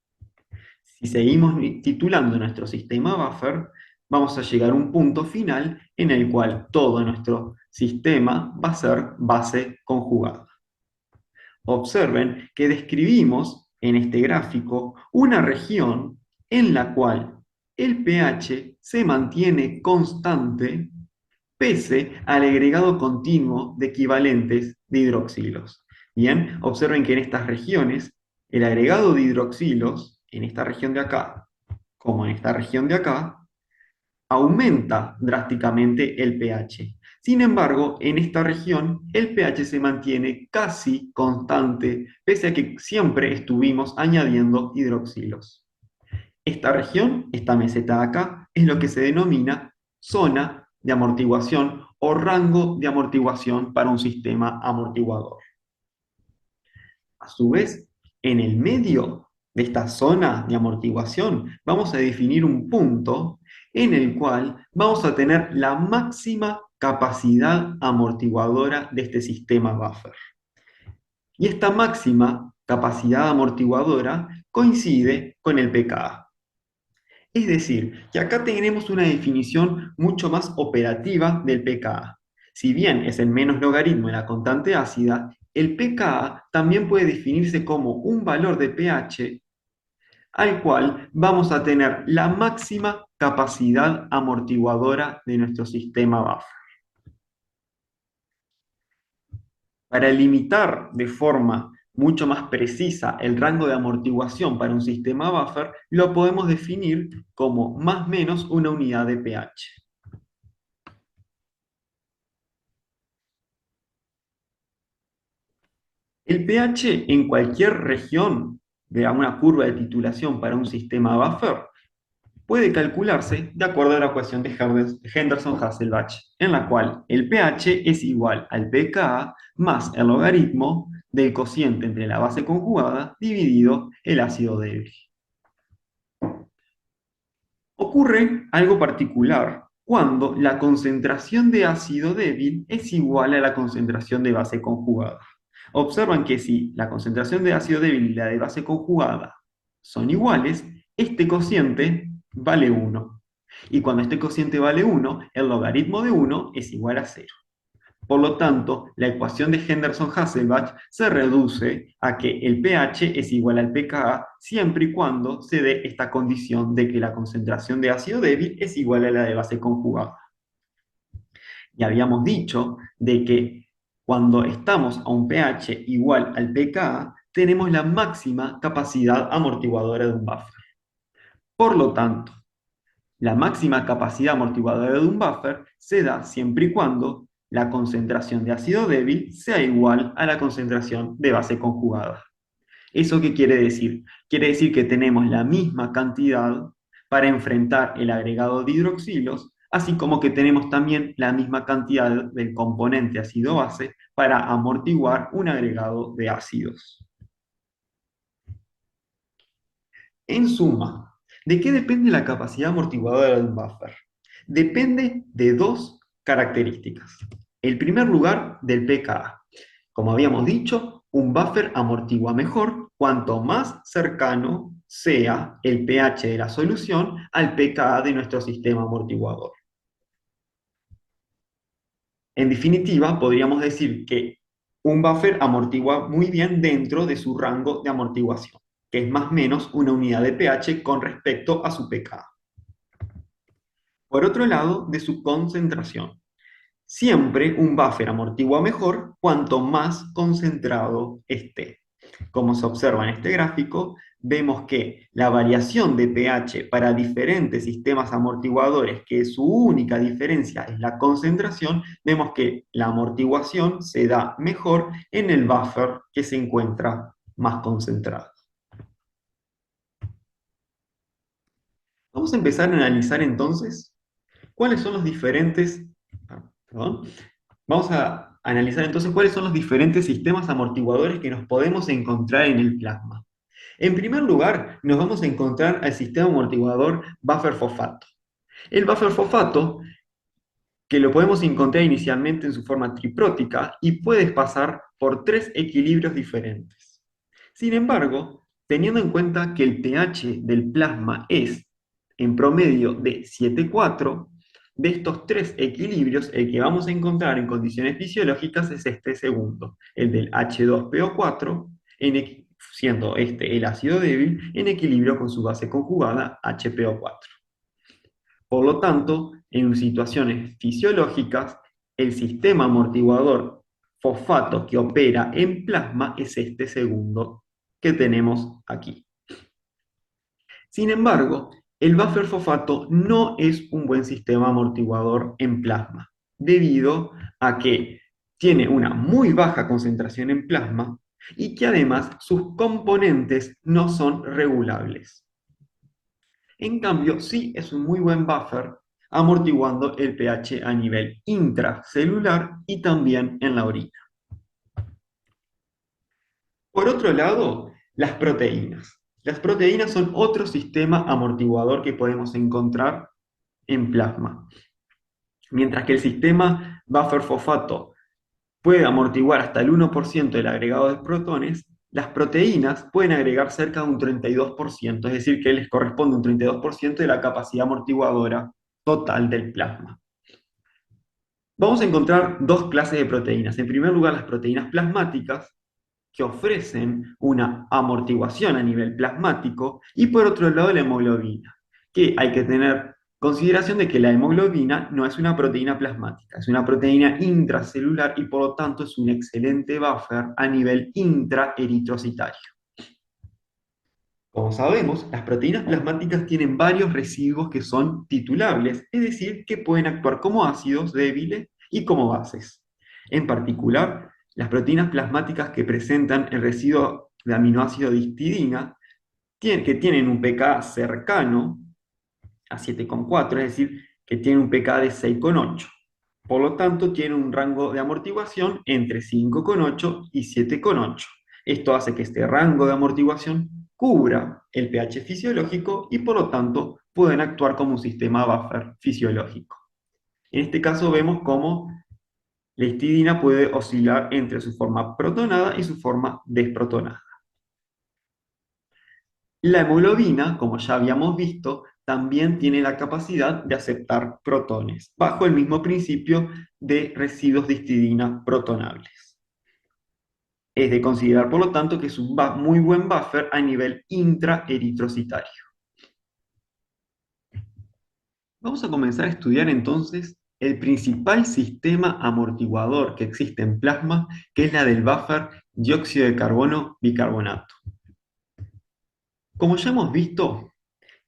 Si seguimos titulando nuestro sistema buffer, vamos a llegar a un punto final en el cual todo nuestro sistema va a ser base conjugada. Observen que describimos en este gráfico una región en la cual el pH se mantiene constante pese al agregado continuo de equivalentes de hidroxilos. Bien, observen que en estas regiones, el agregado de hidroxilos, en esta región de acá, como en esta región de acá, aumenta drásticamente el pH. Sin embargo, en esta región, el pH se mantiene casi constante, pese a que siempre estuvimos añadiendo hidroxilos. Esta región, esta meseta de acá, es lo que se denomina zona de amortiguación o rango de amortiguación para un sistema amortiguador. A su vez, en el medio de esta zona de amortiguación vamos a definir un punto en el cual vamos a tener la máxima capacidad amortiguadora de este sistema buffer. Y esta máxima capacidad amortiguadora coincide con el pKa. Es decir, que acá tenemos una definición mucho más operativa del pKa. Si bien es el menos logaritmo de la constante ácida, el pKa también puede definirse como un valor de pH al cual vamos a tener la máxima capacidad amortiguadora de nuestro sistema buffer. Para limitar de forma mucho más precisa el rango de amortiguación para un sistema buffer, lo podemos definir como más o menos una unidad de pH. El pH en cualquier región de una curva de titulación para un sistema buffer puede calcularse de acuerdo a la ecuación de Henderson-Hasselbalch, en la cual el pH es igual al pKa más el logaritmo del cociente entre la base conjugada dividido el ácido débil. Ocurre algo particular cuando la concentración de ácido débil es igual a la concentración de base conjugada. Observan que si la concentración de ácido débil y la de base conjugada son iguales, este cociente vale 1. Y cuando este cociente vale 1, el logaritmo de 1 es igual a 0. Por lo tanto, la ecuación de Henderson-Hasselbalch se reduce a que el pH es igual al pKa siempre y cuando se dé esta condición de que la concentración de ácido débil es igual a la de base conjugada. Y habíamos dicho de que cuando estamos a un pH igual al pKa, tenemos la máxima capacidad amortiguadora de un buffer. Por lo tanto, la máxima capacidad amortiguadora de un buffer se da siempre y cuando la concentración de ácido débil sea igual a la concentración de base conjugada. ¿Eso qué quiere decir? Quiere decir que tenemos la misma cantidad para enfrentar el agregado de hidroxilos, así como que tenemos también la misma cantidad del componente ácido-base para amortiguar un agregado de ácidos. En suma, ¿de qué depende la capacidad amortiguadora de un buffer? Depende de dos características. En primer lugar, del pKa. Como habíamos dicho, un buffer amortigua mejor cuanto más cercano sea el pH de la solución al pKa de nuestro sistema amortiguador. En definitiva, podríamos decir que un buffer amortigua muy bien dentro de su rango de amortiguación, que es más o menos una unidad de pH con respecto a su pKa. Por otro lado, de su concentración. Siempre un buffer amortigua mejor cuanto más concentrado esté. Como se observa en este gráfico, vemos que la variación de pH para diferentes sistemas amortiguadores, que su única diferencia es la concentración, vemos que la amortiguación se da mejor en el buffer que se encuentra más concentrado. Vamos a empezar a analizar entonces cuáles son los diferentes, perdón, vamos a analizar entonces cuáles son los diferentes sistemas amortiguadores que nos podemos encontrar en el plasma. En primer lugar, nos vamos a encontrar al sistema amortiguador buffer-fosfato. El buffer-fosfato, que lo podemos encontrar inicialmente en su forma triprótica y puedes pasar por tres equilibrios diferentes. Sin embargo, teniendo en cuenta que el pH del plasma es en promedio de 7,4, de estos tres equilibrios, el que vamos a encontrar en condiciones fisiológicas es este segundo, el del H2PO4, siendo este el ácido débil, en equilibrio con su base conjugada HPO4. Por lo tanto, en situaciones fisiológicas, el sistema amortiguador fosfato que opera en plasma es este segundo que tenemos aquí. Sin embargo, el buffer fosfato no es un buen sistema amortiguador en plasma, debido a que tiene una muy baja concentración en plasma y que además sus componentes no son regulables. En cambio, sí es un muy buen buffer amortiguando el pH a nivel intracelular y también en la orina. Por otro lado, las proteínas. Las proteínas son otro sistema amortiguador que podemos encontrar en plasma. Mientras que el sistema buffer-fosfato puede amortiguar hasta el 1% del agregado de protones, las proteínas pueden agregar cerca de un 32%, es decir, que les corresponde un 32% de la capacidad amortiguadora total del plasma. Vamos a encontrar dos clases de proteínas. En primer lugar, las proteínas plasmáticas, que ofrecen una amortiguación a nivel plasmático, y por otro lado la hemoglobina, que hay que tener consideración de que la hemoglobina no es una proteína plasmática, es una proteína intracelular y por lo tanto es un excelente buffer a nivel intraeritrocitario. Como sabemos, las proteínas plasmáticas tienen varios residuos que son titulables, es decir, que pueden actuar como ácidos débiles y como bases. En particular, las proteínas plasmáticas que presentan el residuo de aminoácido de histidina, que tienen un pKa cercano a 7,4, es decir, que tienen un pKa de 6,8. Por lo tanto, tienen un rango de amortiguación entre 5,8 y 7,8. Esto hace que este rango de amortiguación cubra el pH fisiológico y por lo tanto pueden actuar como un sistema buffer fisiológico. En este caso vemos cómo la histidina puede oscilar entre su forma protonada y su forma desprotonada. La hemoglobina, como ya habíamos visto, también tiene la capacidad de aceptar protones, bajo el mismo principio de residuos de histidina protonables. Es de considerar, por lo tanto, que es un muy buen buffer a nivel intraeritrocitario. Vamos a comenzar a estudiar entonces el principal sistema amortiguador que existe en plasma, que es la del buffer dióxido de carbono bicarbonato. Como ya hemos visto,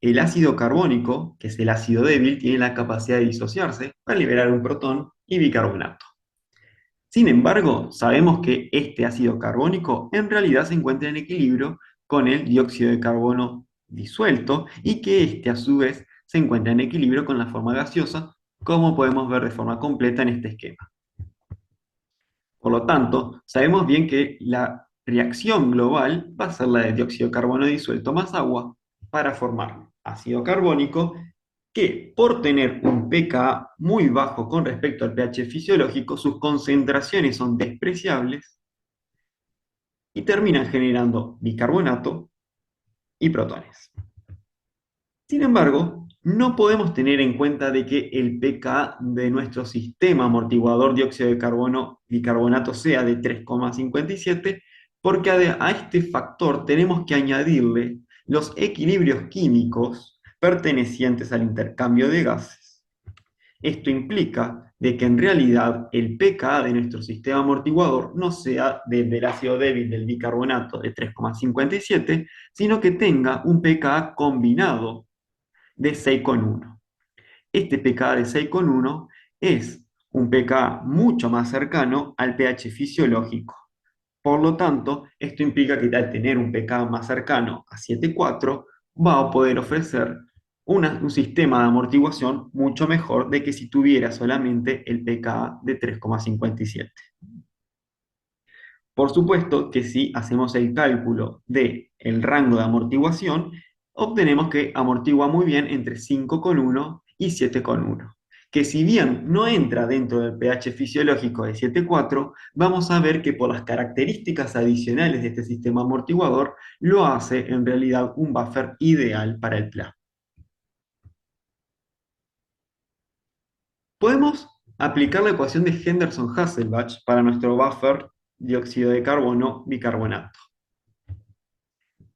el ácido carbónico, que es el ácido débil, tiene la capacidad de disociarse para liberar un protón y bicarbonato. Sin embargo, sabemos que este ácido carbónico en realidad se encuentra en equilibrio con el dióxido de carbono disuelto y que este a su vez se encuentra en equilibrio con la forma gaseosa, como podemos ver de forma completa en este esquema. Por lo tanto, sabemos bien que la reacción global va a ser la de dióxido de carbono disuelto más agua para formar ácido carbónico que, por tener un pKa muy bajo con respecto al pH fisiológico, sus concentraciones son despreciables y terminan generando bicarbonato y protones. Sin embargo, no podemos tener en cuenta de que el pKa de nuestro sistema amortiguador dióxido de carbono bicarbonato sea de 3,57, porque a este factor tenemos que añadirle los equilibrios químicos pertenecientes al intercambio de gases. Esto implica de que en realidad el pKa de nuestro sistema amortiguador no sea del ácido débil del bicarbonato de 3,57, sino que tenga un pKa combinado de 6,1. Este pKa de 6,1 es un pKa mucho más cercano al pH fisiológico. Por lo tanto, esto implica que al tener un pKa más cercano a 7,4, va a poder ofrecer un sistema de amortiguación mucho mejor de que si tuviera solamente el pKa de 3,57. Por supuesto que si hacemos el cálculo del rango de amortiguación, obtenemos que amortigua muy bien entre 5,1 y 7,1. Que si bien no entra dentro del pH fisiológico de 7,4, vamos a ver que por las características adicionales de este sistema amortiguador, lo hace en realidad un buffer ideal para el plasma. Podemos aplicar la ecuación de Henderson-Hasselbalch para nuestro buffer dióxido de carbono bicarbonato.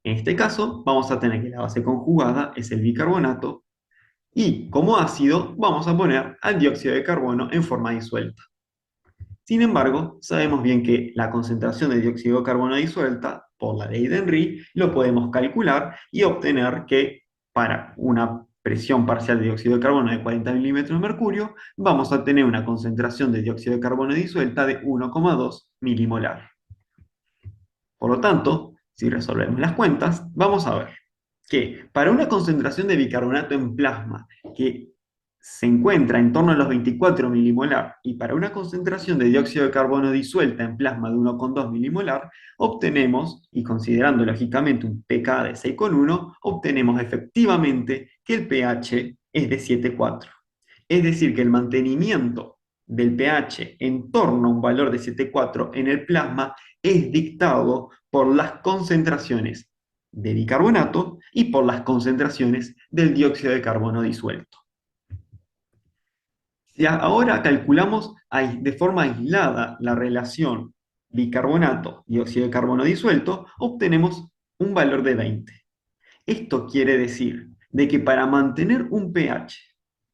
En este caso, vamos a tener que la base conjugada es el bicarbonato y como ácido vamos a poner al dióxido de carbono en forma disuelta. Sin embargo, sabemos bien que la concentración de dióxido de carbono disuelta, por la ley de Henry, lo podemos calcular y obtener que para una presión parcial de dióxido de carbono de 40 milímetros de mercurio, vamos a tener una concentración de dióxido de carbono disuelta de 1,2 milimolar. Por lo tanto, si resolvemos las cuentas, vamos a ver que para una concentración de bicarbonato en plasma que se encuentra en torno a los 24 milimolar y para una concentración de dióxido de carbono disuelta en plasma de 1,2 milimolar, obtenemos, y considerando lógicamente un pK de 6,1, obtenemos efectivamente que el pH es de 7,4. Es decir, que el mantenimiento del pH en torno a un valor de 7,4 en el plasma es dictado por las concentraciones de bicarbonato y por las concentraciones del dióxido de carbono disuelto. Si ahora calculamos de forma aislada la relación bicarbonato-dióxido de carbono disuelto, obtenemos un valor de 20. Esto quiere decir de que para mantener un pH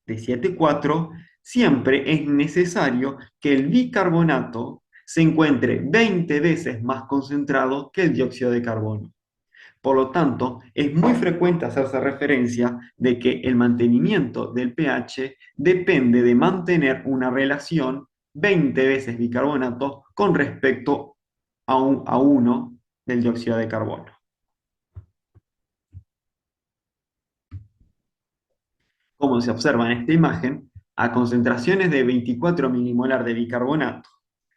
de 7,4 siempre es necesario que el bicarbonato se encuentre 20 veces más concentrado que el dióxido de carbono. Por lo tanto, es muy frecuente hacerse referencia de que el mantenimiento del pH depende de mantener una relación 20 veces bicarbonato con respecto a 1 del dióxido de carbono. Como se observa en esta imagen, a concentraciones de 24 milimolar de bicarbonato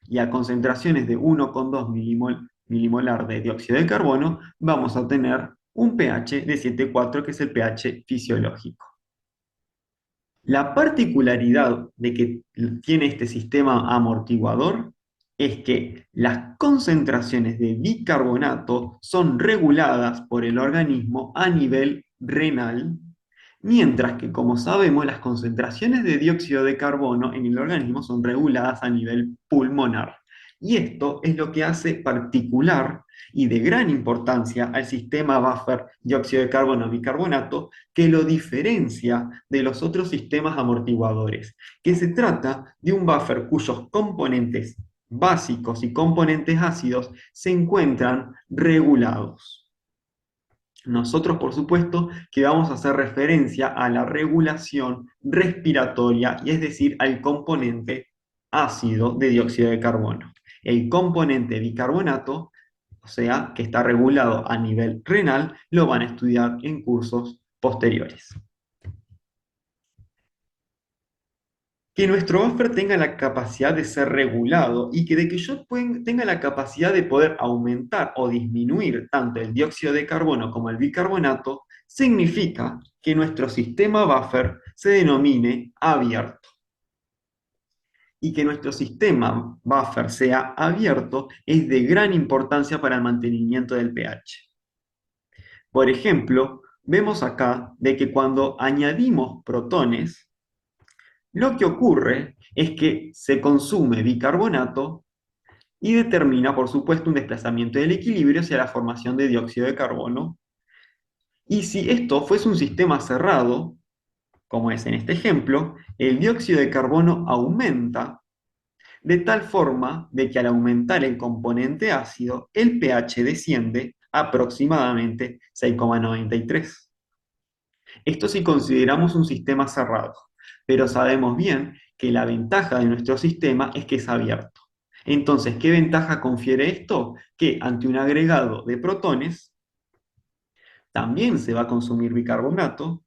y a concentraciones de 1,2 milimolar de dióxido de carbono, vamos a tener un pH de 7,4, que es el pH fisiológico. La particularidad de que tiene este sistema amortiguador es que las concentraciones de bicarbonato son reguladas por el organismo a nivel renal, mientras que, como sabemos, las concentraciones de dióxido de carbono en el organismo son reguladas a nivel pulmonar. Y esto es lo que hace particular y de gran importancia al sistema buffer dióxido de carbono-bicarbonato, que lo diferencia de los otros sistemas amortiguadores, que se trata de un buffer cuyos componentes básicos y componentes ácidos se encuentran regulados. Nosotros, por supuesto, que vamos a hacer referencia a la regulación respiratoria, y es decir, al componente ácido de dióxido de carbono. El componente bicarbonato, o sea, que está regulado a nivel renal, lo van a estudiar en cursos posteriores. Que nuestro buffer tenga la capacidad de ser regulado y de que yo tenga la capacidad de poder aumentar o disminuir tanto el dióxido de carbono como el bicarbonato, significa que nuestro sistema buffer se denomine abierto. Y que nuestro sistema buffer sea abierto es de gran importancia para el mantenimiento del pH. Por ejemplo, vemos acá de que cuando añadimos protones, lo que ocurre es que se consume bicarbonato y determina, por supuesto, un desplazamiento del equilibrio hacia la formación de dióxido de carbono. Y si esto fuese un sistema cerrado, como es en este ejemplo, el dióxido de carbono aumenta de tal forma de que al aumentar el componente ácido, el pH desciende a aproximadamente 6,93. Esto si consideramos un sistema cerrado, pero sabemos bien que la ventaja de nuestro sistema es que es abierto. Entonces, ¿qué ventaja confiere esto? Que ante un agregado de protones, también se va a consumir bicarbonato,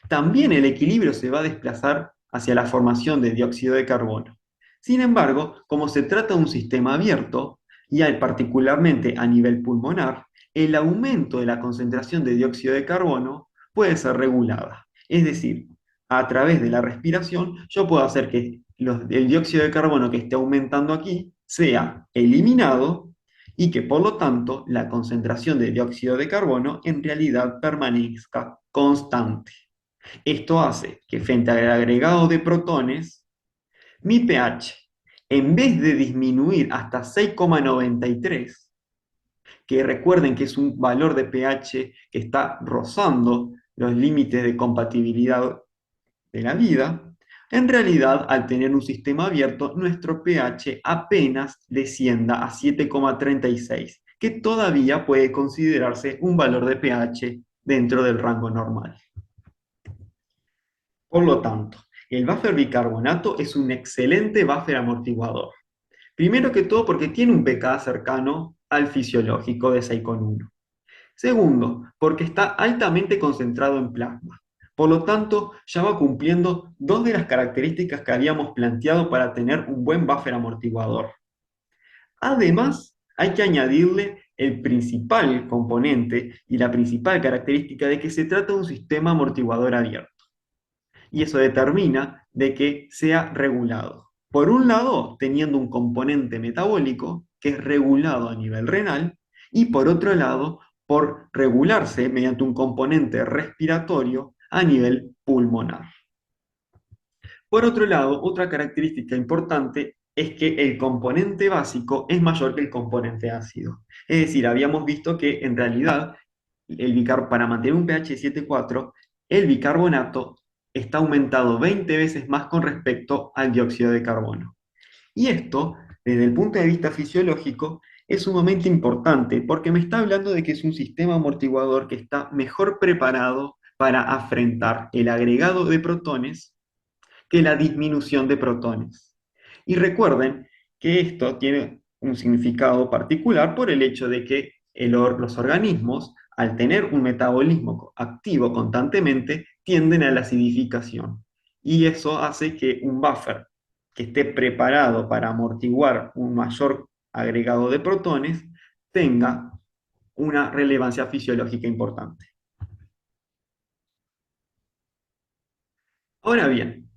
también el equilibrio se va a desplazar hacia la formación de dióxido de carbono. Sin embargo, como se trata de un sistema abierto, y particularmente a nivel pulmonar, el aumento de la concentración de dióxido de carbono puede ser regulada. Es decir, a través de la respiración, yo puedo hacer que el dióxido de carbono que esté aumentando aquí sea eliminado y que por lo tanto la concentración de dióxido de carbono en realidad permanezca constante. Esto hace que frente al agregado de protones, mi pH, en vez de disminuir hasta 6,93, que recuerden que es un valor de pH que está rozando los límites de compatibilidad de la vida, en realidad, al tener un sistema abierto, nuestro pH apenas descienda a 7,36, que todavía puede considerarse un valor de pH dentro del rango normal. Por lo tanto, el buffer bicarbonato es un excelente buffer amortiguador. Primero que todo porque tiene un pK cercano al fisiológico de 6,1. Segundo, porque está altamente concentrado en plasma. Por lo tanto, ya va cumpliendo dos de las características que habíamos planteado para tener un buen buffer amortiguador. Además, hay que añadirle el principal componente y la principal característica de que se trata de un sistema amortiguador abierto. Y eso determina de que sea regulado. Por un lado, teniendo un componente metabólico que es regulado a nivel renal, y por otro lado, por regularse mediante un componente respiratorio a nivel pulmonar. Por otro lado, otra característica importante es que el componente básico es mayor que el componente ácido. Es decir, habíamos visto que en realidad para mantener un pH 7,4, el bicarbonato está aumentado 20 veces más con respecto al dióxido de carbono. Y esto, desde el punto de vista fisiológico, es sumamente importante porque me está hablando de que es un sistema amortiguador que está mejor preparado para afrontar el agregado de protones que la disminución de protones. Y recuerden que esto tiene un significado particular por el hecho de que los organismos, al tener un metabolismo activo constantemente, tienden a la acidificación. Y eso hace que un buffer que esté preparado para amortiguar un mayor agregado de protones tenga una relevancia fisiológica importante. Ahora bien,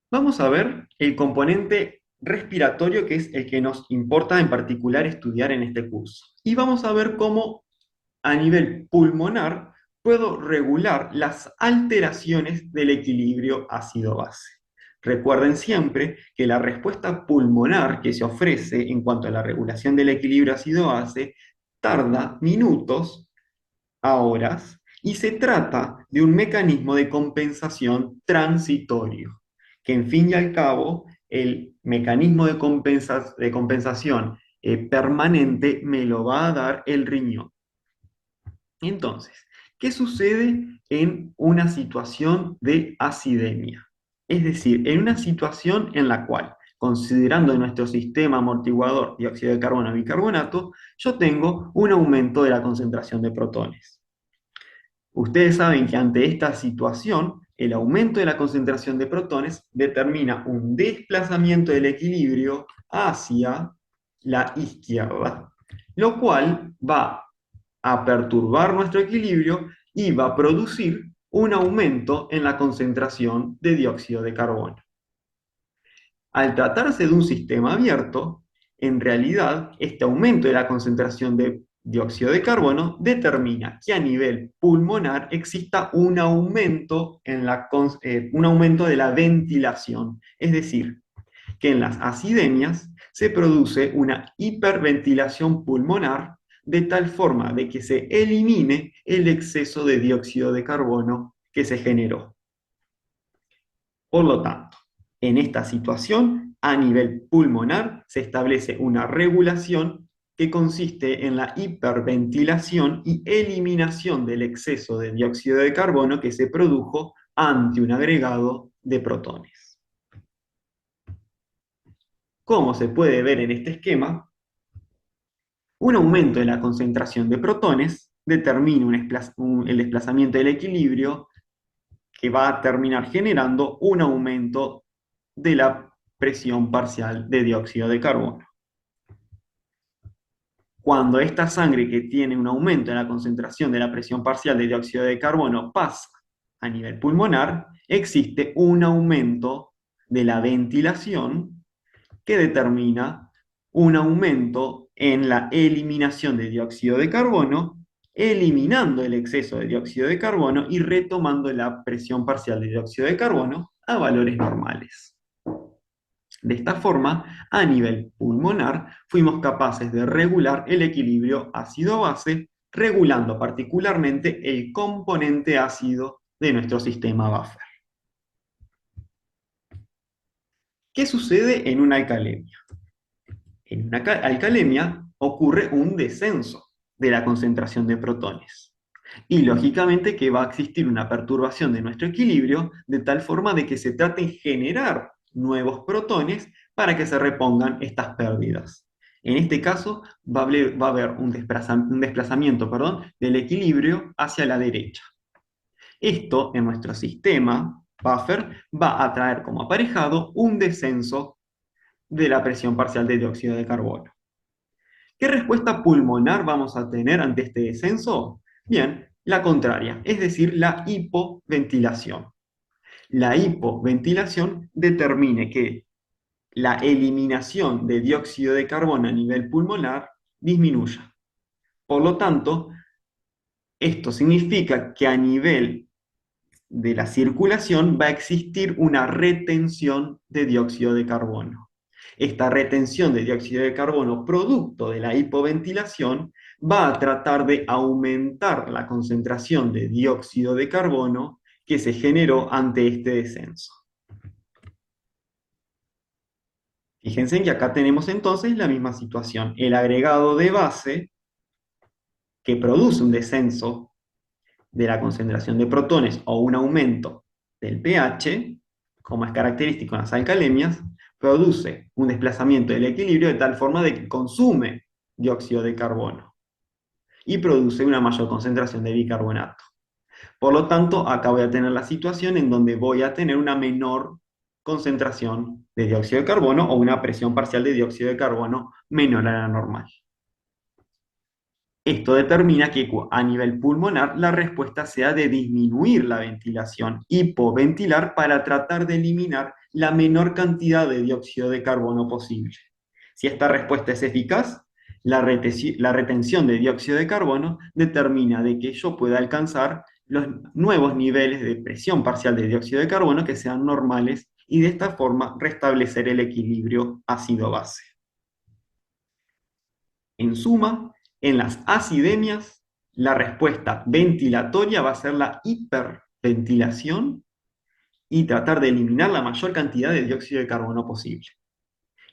vamos a ver el componente respiratorio, que es el que nos importa en particular estudiar en este curso. Y vamos a ver cómo a nivel pulmonar puedo regular las alteraciones del equilibrio ácido-base. Recuerden siempre que la respuesta pulmonar que se ofrece en cuanto a la regulación del equilibrio ácido-base tarda minutos a horas y se trata de un mecanismo de compensación transitorio, que en fin y al cabo el mecanismo de compensación permanente me lo va a dar el riñón. Entonces, ¿qué sucede en una situación de acidemia? Es decir, en una situación en la cual, considerando nuestro sistema amortiguador dióxido de carbono y bicarbonato, yo tengo un aumento de la concentración de protones. Ustedes saben que ante esta situación, el aumento de la concentración de protones determina un desplazamiento del equilibrio hacia la izquierda, lo cual va a perturbar nuestro equilibrio y va a producir un aumento en la concentración de dióxido de carbono. Al tratarse de un sistema abierto, en realidad este aumento de la concentración de dióxido de carbono determina que a nivel pulmonar exista un aumento de la ventilación, es decir, que en las acidemias se produce una hiperventilación pulmonar de tal forma de que se elimine el exceso de dióxido de carbono que se generó. Por lo tanto, en esta situación, a nivel pulmonar, se establece una regulación que consiste en la hiperventilación y eliminación del exceso de dióxido de carbono que se produjo ante un agregado de protones. Como se puede ver en este esquema, un aumento de la concentración de protones determina el desplazamiento del equilibrio que va a terminar generando un aumento de la presión parcial de dióxido de carbono. Cuando esta sangre que tiene un aumento en la concentración de la presión parcial de dióxido de carbono pasa a nivel pulmonar, existe un aumento de la ventilación que determina un aumento en la eliminación de dióxido de carbono, eliminando el exceso de dióxido de carbono y retomando la presión parcial de dióxido de carbono a valores normales. De esta forma, a nivel pulmonar, fuimos capaces de regular el equilibrio ácido-base, regulando particularmente el componente ácido de nuestro sistema buffer. ¿Qué sucede en una alcalemia? En una alcalemia ocurre un descenso de la concentración de protones. Y lógicamente que va a existir una perturbación de nuestro equilibrio de tal forma de que se trate de generar nuevos protones para que se repongan estas pérdidas. En este caso va a haber un desplazamiento del equilibrio hacia la derecha. Esto en nuestro sistema buffer va a traer como aparejado un descenso de la presión parcial de dióxido de carbono. ¿Qué respuesta pulmonar vamos a tener ante este descenso? Bien, la contraria, es decir, la hipoventilación. La hipoventilación determine que la eliminación de dióxido de carbono a nivel pulmonar disminuya. Por lo tanto, esto significa que a nivel de la circulación va a existir una retención de dióxido de carbono. Esta retención de dióxido de carbono, producto de la hipoventilación, va a tratar de aumentar la concentración de dióxido de carbono que se generó ante este descenso. Fíjense que acá tenemos entonces la misma situación. El agregado de base que produce un descenso de la concentración de protones o un aumento del pH, como es característico en las alcalemias, produce un desplazamiento del equilibrio de tal forma de que consume dióxido de carbono y produce una mayor concentración de bicarbonato. Por lo tanto, acá voy a tener la situación en donde voy a tener una menor concentración de dióxido de carbono o una presión parcial de dióxido de carbono menor a la normal. Esto determina que a nivel pulmonar la respuesta sea de disminuir la ventilación, hipoventilar, para tratar de eliminar la menor cantidad de dióxido de carbono posible. Si esta respuesta es eficaz, la retención de dióxido de carbono determina de que yo pueda alcanzar los nuevos niveles de presión parcial de dióxido de carbono que sean normales y de esta forma restablecer el equilibrio ácido-base. En suma, en las acidemias, la respuesta ventilatoria va a ser la hiperventilación y tratar de eliminar la mayor cantidad de dióxido de carbono posible.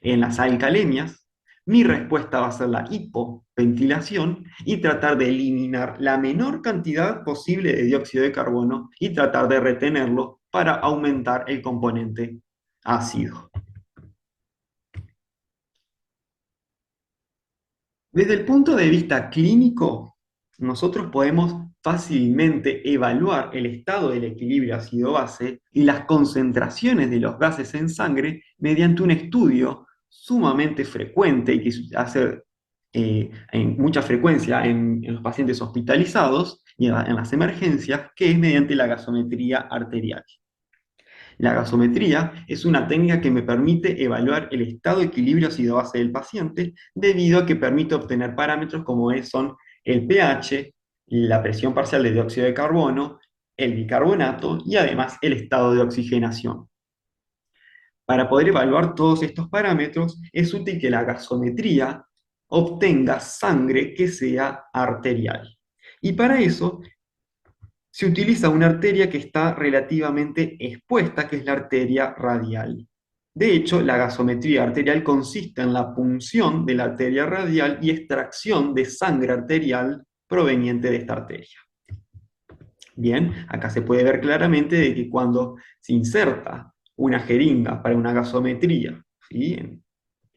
En las alcalemias, mi respuesta va a ser la hipoventilación y tratar de eliminar la menor cantidad posible de dióxido de carbono y tratar de retenerlo para aumentar el componente ácido. Desde el punto de vista clínico, nosotros podemos fácilmente evaluar el estado del equilibrio ácido-base y las concentraciones de los gases en sangre mediante un estudio sumamente frecuente y que se hace en mucha frecuencia en los pacientes hospitalizados y en las emergencias, que es mediante la gasometría arterial. La gasometría es una técnica que me permite evaluar el estado de equilibrio ácido-base del paciente debido a que permite obtener parámetros como son el pH, la presión parcial de dióxido de carbono, el bicarbonato y además el estado de oxigenación. Para poder evaluar todos estos parámetros es útil que la gasometría obtenga sangre que sea arterial. Y para eso se utiliza una arteria que está relativamente expuesta, que es la arteria radial. De hecho, la gasometría arterial consiste en la punción de la arteria radial y extracción de sangre arterial proveniente de esta arteria. Bien, acá se puede ver claramente de que cuando se inserta una jeringa para una gasometría, ¿sí?,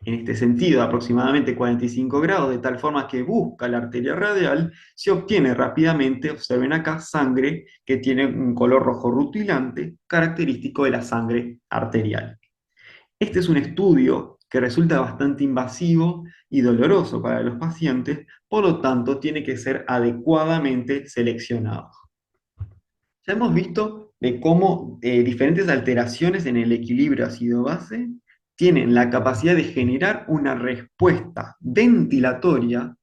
en este sentido, aproximadamente 45 grados, de tal forma que busca la arteria radial, se obtiene rápidamente, observen acá, sangre que tiene un color rojo rutilante, característico de la sangre arterial. Este es un estudio que resulta bastante invasivo y doloroso para los pacientes, por lo tanto tiene que ser adecuadamente seleccionado. Ya hemos visto de cómo diferentes alteraciones en el equilibrio ácido-base tienen la capacidad de generar una respuesta ventilatoria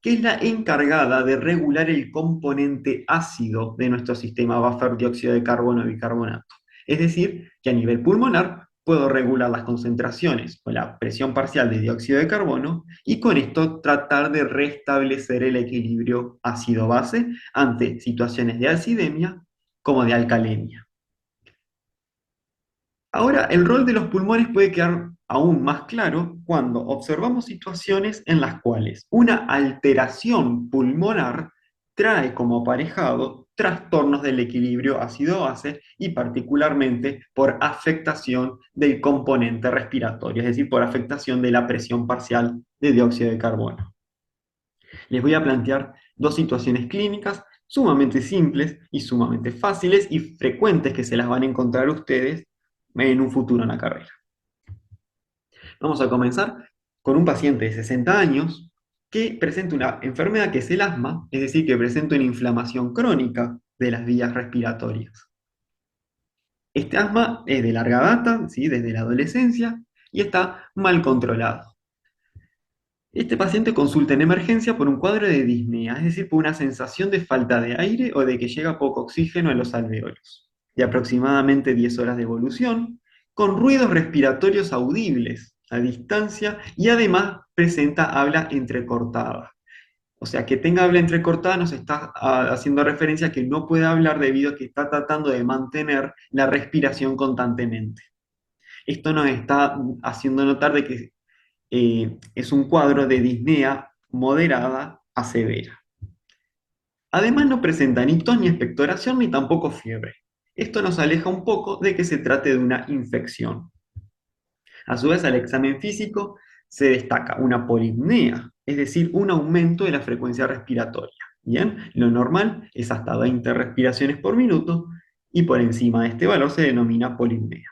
que es la encargada de regular el componente ácido de nuestro sistema buffer dióxido de carbono y bicarbonato. Es decir, que a nivel pulmonar puedo regular las concentraciones o la presión parcial de dióxido de carbono y con esto tratar de restablecer el equilibrio ácido-base ante situaciones de acidemia como de alcalemia. Ahora, el rol de los pulmones puede quedar aún más claro cuando observamos situaciones en las cuales una alteración pulmonar trae como aparejado trastornos del equilibrio ácido-base y particularmente por afectación del componente respiratorio, es decir, por afectación de la presión parcial de dióxido de carbono. Les voy a plantear dos situaciones clínicas sumamente simples y sumamente fáciles y frecuentes que se las van a encontrar ustedes en un futuro en la carrera. Vamos a comenzar con un paciente de 60 años que presenta una enfermedad que es el asma, es decir, que presenta una inflamación crónica de las vías respiratorias. Este asma es de larga data, ¿sí? Desde la adolescencia, y está mal controlado. Este paciente consulta en emergencia por un cuadro de disnea, es decir, por una sensación de falta de aire o de que llega poco oxígeno en los alveolos, de aproximadamente 10 horas de evolución, con ruidos respiratorios audibles a distancia y además presenta habla entrecortada. O sea, que tenga habla entrecortada nos está haciendo referencia a que no puede hablar debido a que está tratando de mantener la respiración constantemente. Esto nos está haciendo notar de que es un cuadro de disnea moderada a severa. Además no presenta ni tos ni expectoración ni tampoco fiebre. Esto nos aleja un poco de que se trate de una infección. A su vez, al examen físico se destaca una polipnea, es decir, un aumento de la frecuencia respiratoria. Bien, lo normal es hasta 20 respiraciones por minuto y por encima de este valor se denomina polipnea.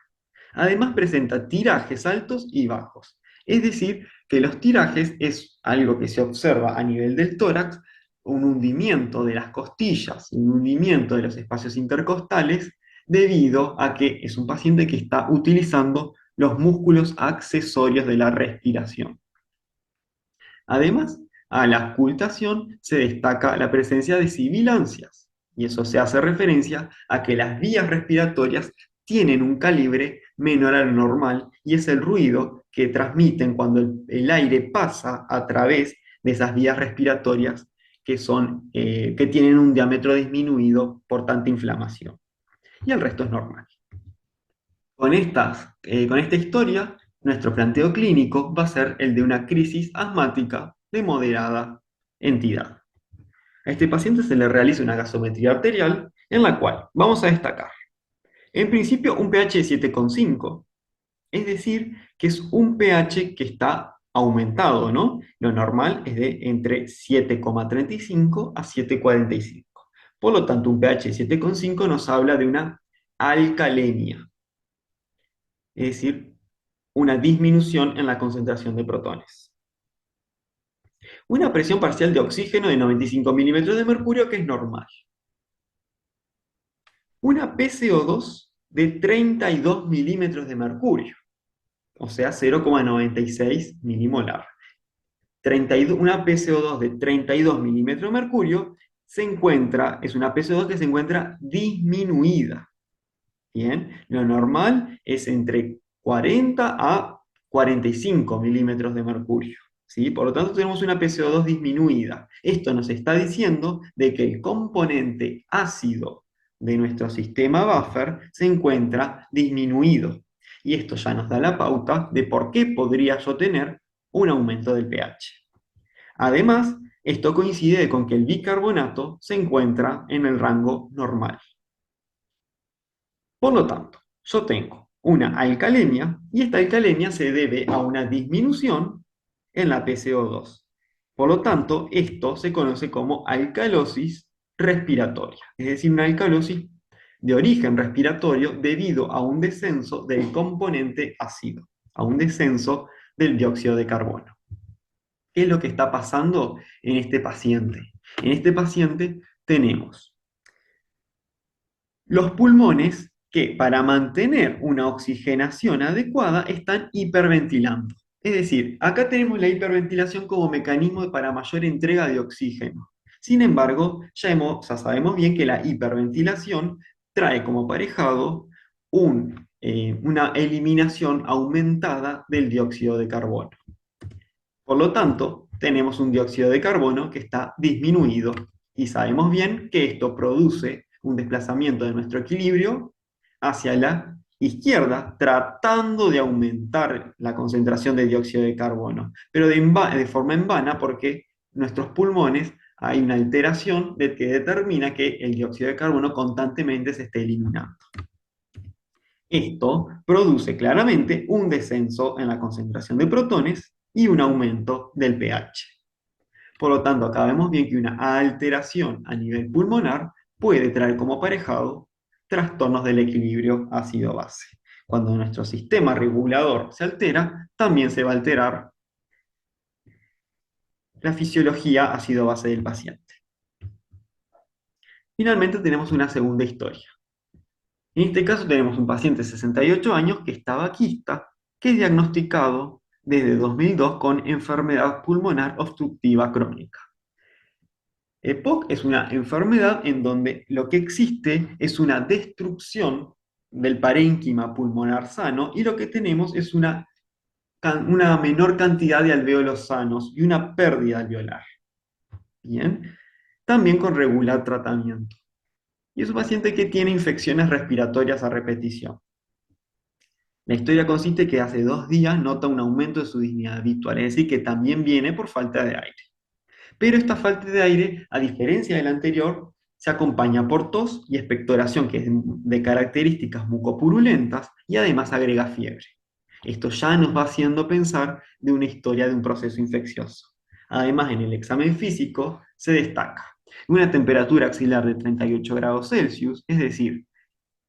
Además presenta tirajes altos y bajos. Es decir, que los tirajes es algo que se observa a nivel del tórax, un hundimiento de las costillas, un hundimiento de los espacios intercostales, debido a que es un paciente que está utilizando los músculos accesorios de la respiración. Además, a la auscultación se destaca la presencia de sibilancias, y eso se hace referencia a que las vías respiratorias tienen un calibre menor al normal y es el ruido que transmiten cuando el aire pasa a través de esas vías respiratorias que tienen un diámetro disminuido por tanta inflamación. Y el resto es normal. Con esta historia, nuestro planteo clínico va a ser el de una crisis asmática de moderada entidad. A este paciente se le realiza una gasometría arterial en la cual vamos a destacar, en principio, un pH de 7,5, es decir, que es un pH que está aumentado, ¿no? Lo normal es de entre 7,35 a 7,45. Por lo tanto, un pH de 7,5 nos habla de una alcalemia, es decir, una disminución en la concentración de protones. Una presión parcial de oxígeno de 95 milímetros de mercurio, que es normal. Una PCO2 de 32 milímetros de mercurio, o sea, 0,96 milimolar. Una PCO2 de 32 milímetros de mercurio es una PCO2 que se encuentra disminuida. Bien, lo normal es entre 40 a 45 milímetros de mercurio, ¿sí? Por lo tanto, tenemos una PCO2 disminuida. Esto nos está diciendo de que el componente ácido de nuestro sistema buffer se encuentra disminuido. Y esto ya nos da la pauta de por qué podría yo tener un aumento del pH. Además, esto coincide con que el bicarbonato se encuentra en el rango normal. Por lo tanto, yo tengo una alcalemia y esta alcalemia se debe a una disminución en la PCO2. Por lo tanto, esto se conoce como alcalosis respiratoria, es decir, una alcalosis de origen respiratorio debido a un descenso del componente ácido, a un descenso del dióxido de carbono. ¿Qué es lo que está pasando en este paciente? En este paciente tenemos los pulmones que para mantener una oxigenación adecuada están hiperventilando. Es decir, acá tenemos la hiperventilación como mecanismo para mayor entrega de oxígeno. Sin embargo, ya sabemos bien que la hiperventilación trae como aparejado una eliminación aumentada del dióxido de carbono. Por lo tanto, tenemos un dióxido de carbono que está disminuido y sabemos bien que esto produce un desplazamiento de nuestro equilibrio hacia la izquierda, tratando de aumentar la concentración de dióxido de carbono, pero de forma en vana porque nuestros pulmones hay una alteración que determina que el dióxido de carbono constantemente se esté eliminando. Esto produce claramente un descenso en la concentración de protones y un aumento del pH. Por lo tanto, acá vemos bien que una alteración a nivel pulmonar puede traer como aparejado trastornos del equilibrio ácido-base. Cuando nuestro sistema regulador se altera, también se va a alterar la fisiología ácido-base del paciente. Finalmente tenemos una segunda historia. En este caso tenemos un paciente de 68 años que es tabaquista, que es diagnosticado desde 2002 con enfermedad pulmonar obstructiva crónica. EPOC es una enfermedad en donde lo que existe es una destrucción del parénquima pulmonar sano y lo que tenemos es una menor cantidad de alvéolos sanos y una pérdida alveolar. Bien, también con regular tratamiento. Y es un paciente que tiene infecciones respiratorias a repetición. La historia consiste que hace 2 días nota un aumento de su disnea habitual, es decir, que también viene por falta de aire. Pero esta falta de aire, a diferencia de la anterior, se acompaña por tos y expectoración, que es de características mucopurulentas y además agrega fiebre. Esto ya nos va haciendo pensar de una historia de un proceso infeccioso. Además, en el examen físico se destaca una temperatura axilar de 38 grados Celsius, es decir,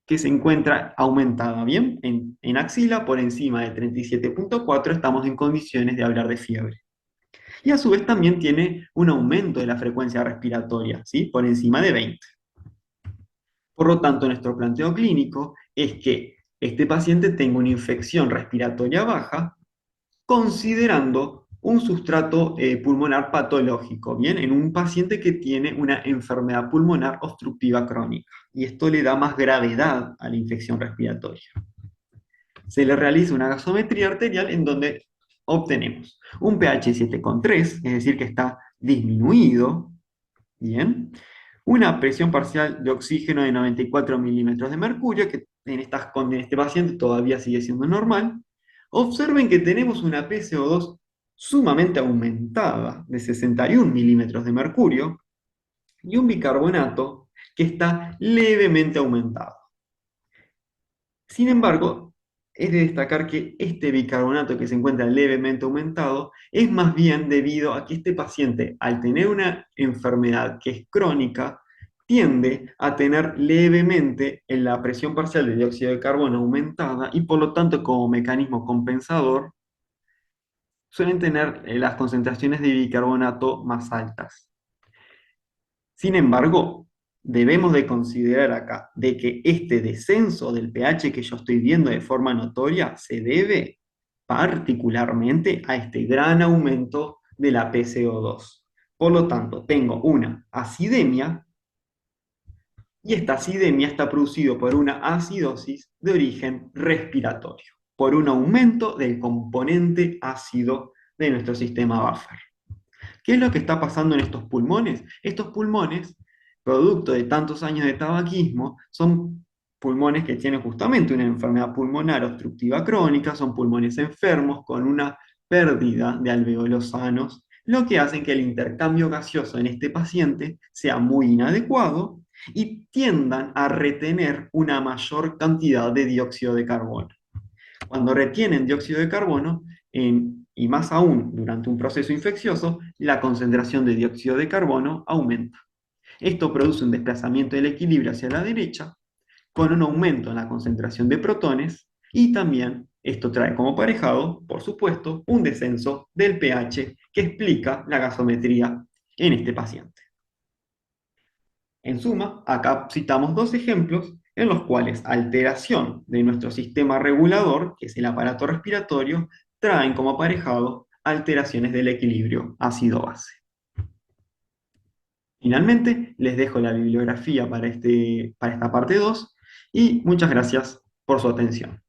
que se encuentra aumentada, ¿bien? En axila, por encima de 37,4, estamos en condiciones de hablar de fiebre. Y a su vez también tiene un aumento de la frecuencia respiratoria, ¿sí? Por encima de 20. Por lo tanto, nuestro planteo clínico es que este paciente tenga una infección respiratoria baja, considerando un sustrato pulmonar patológico, ¿bien? En un paciente que tiene una enfermedad pulmonar obstructiva crónica. Y esto le da más gravedad a la infección respiratoria. Se le realiza una gasometría arterial en donde obtenemos un pH 7,3, es decir, que está disminuido, bien, una presión parcial de oxígeno de 94 milímetros de mercurio, que en este paciente todavía sigue siendo normal. Observen que tenemos una PCO2 sumamente aumentada, de 61 milímetros de mercurio, y un bicarbonato que está levemente aumentado. Sin embargo, es de destacar que este bicarbonato que se encuentra levemente aumentado es más bien debido a que este paciente, al tener una enfermedad que es crónica, tiende a tener levemente en la presión parcial de dióxido de carbono aumentada y por lo tanto como mecanismo compensador suelen tener las concentraciones de bicarbonato más altas. Sin embargo, debemos de considerar acá de que este descenso del pH que yo estoy viendo de forma notoria se debe particularmente a este gran aumento de la PCO2. Por lo tanto, tengo una acidemia y esta acidemia está producida por una acidosis de origen respiratorio, por un aumento del componente ácido de nuestro sistema buffer. ¿Qué es lo que está pasando en estos pulmones? Estos pulmones, producto de tantos años de tabaquismo, son pulmones que tienen justamente una enfermedad pulmonar obstructiva crónica, son pulmones enfermos con una pérdida de alvéolos sanos, lo que hace que el intercambio gaseoso en este paciente sea muy inadecuado y tiendan a retener una mayor cantidad de dióxido de carbono. Cuando retienen dióxido de carbono, y más aún durante un proceso infeccioso, la concentración de dióxido de carbono aumenta. Esto produce un desplazamiento del equilibrio hacia la derecha, con un aumento en la concentración de protones, y también esto trae como aparejado, por supuesto, un descenso del pH que explica la gasometría en este paciente. En suma, acá citamos dos ejemplos en los cuales alteración de nuestro sistema regulador, que es el aparato respiratorio, traen como aparejado alteraciones del equilibrio ácido-base. Finalmente, les dejo la bibliografía para esta parte 2 y muchas gracias por su atención.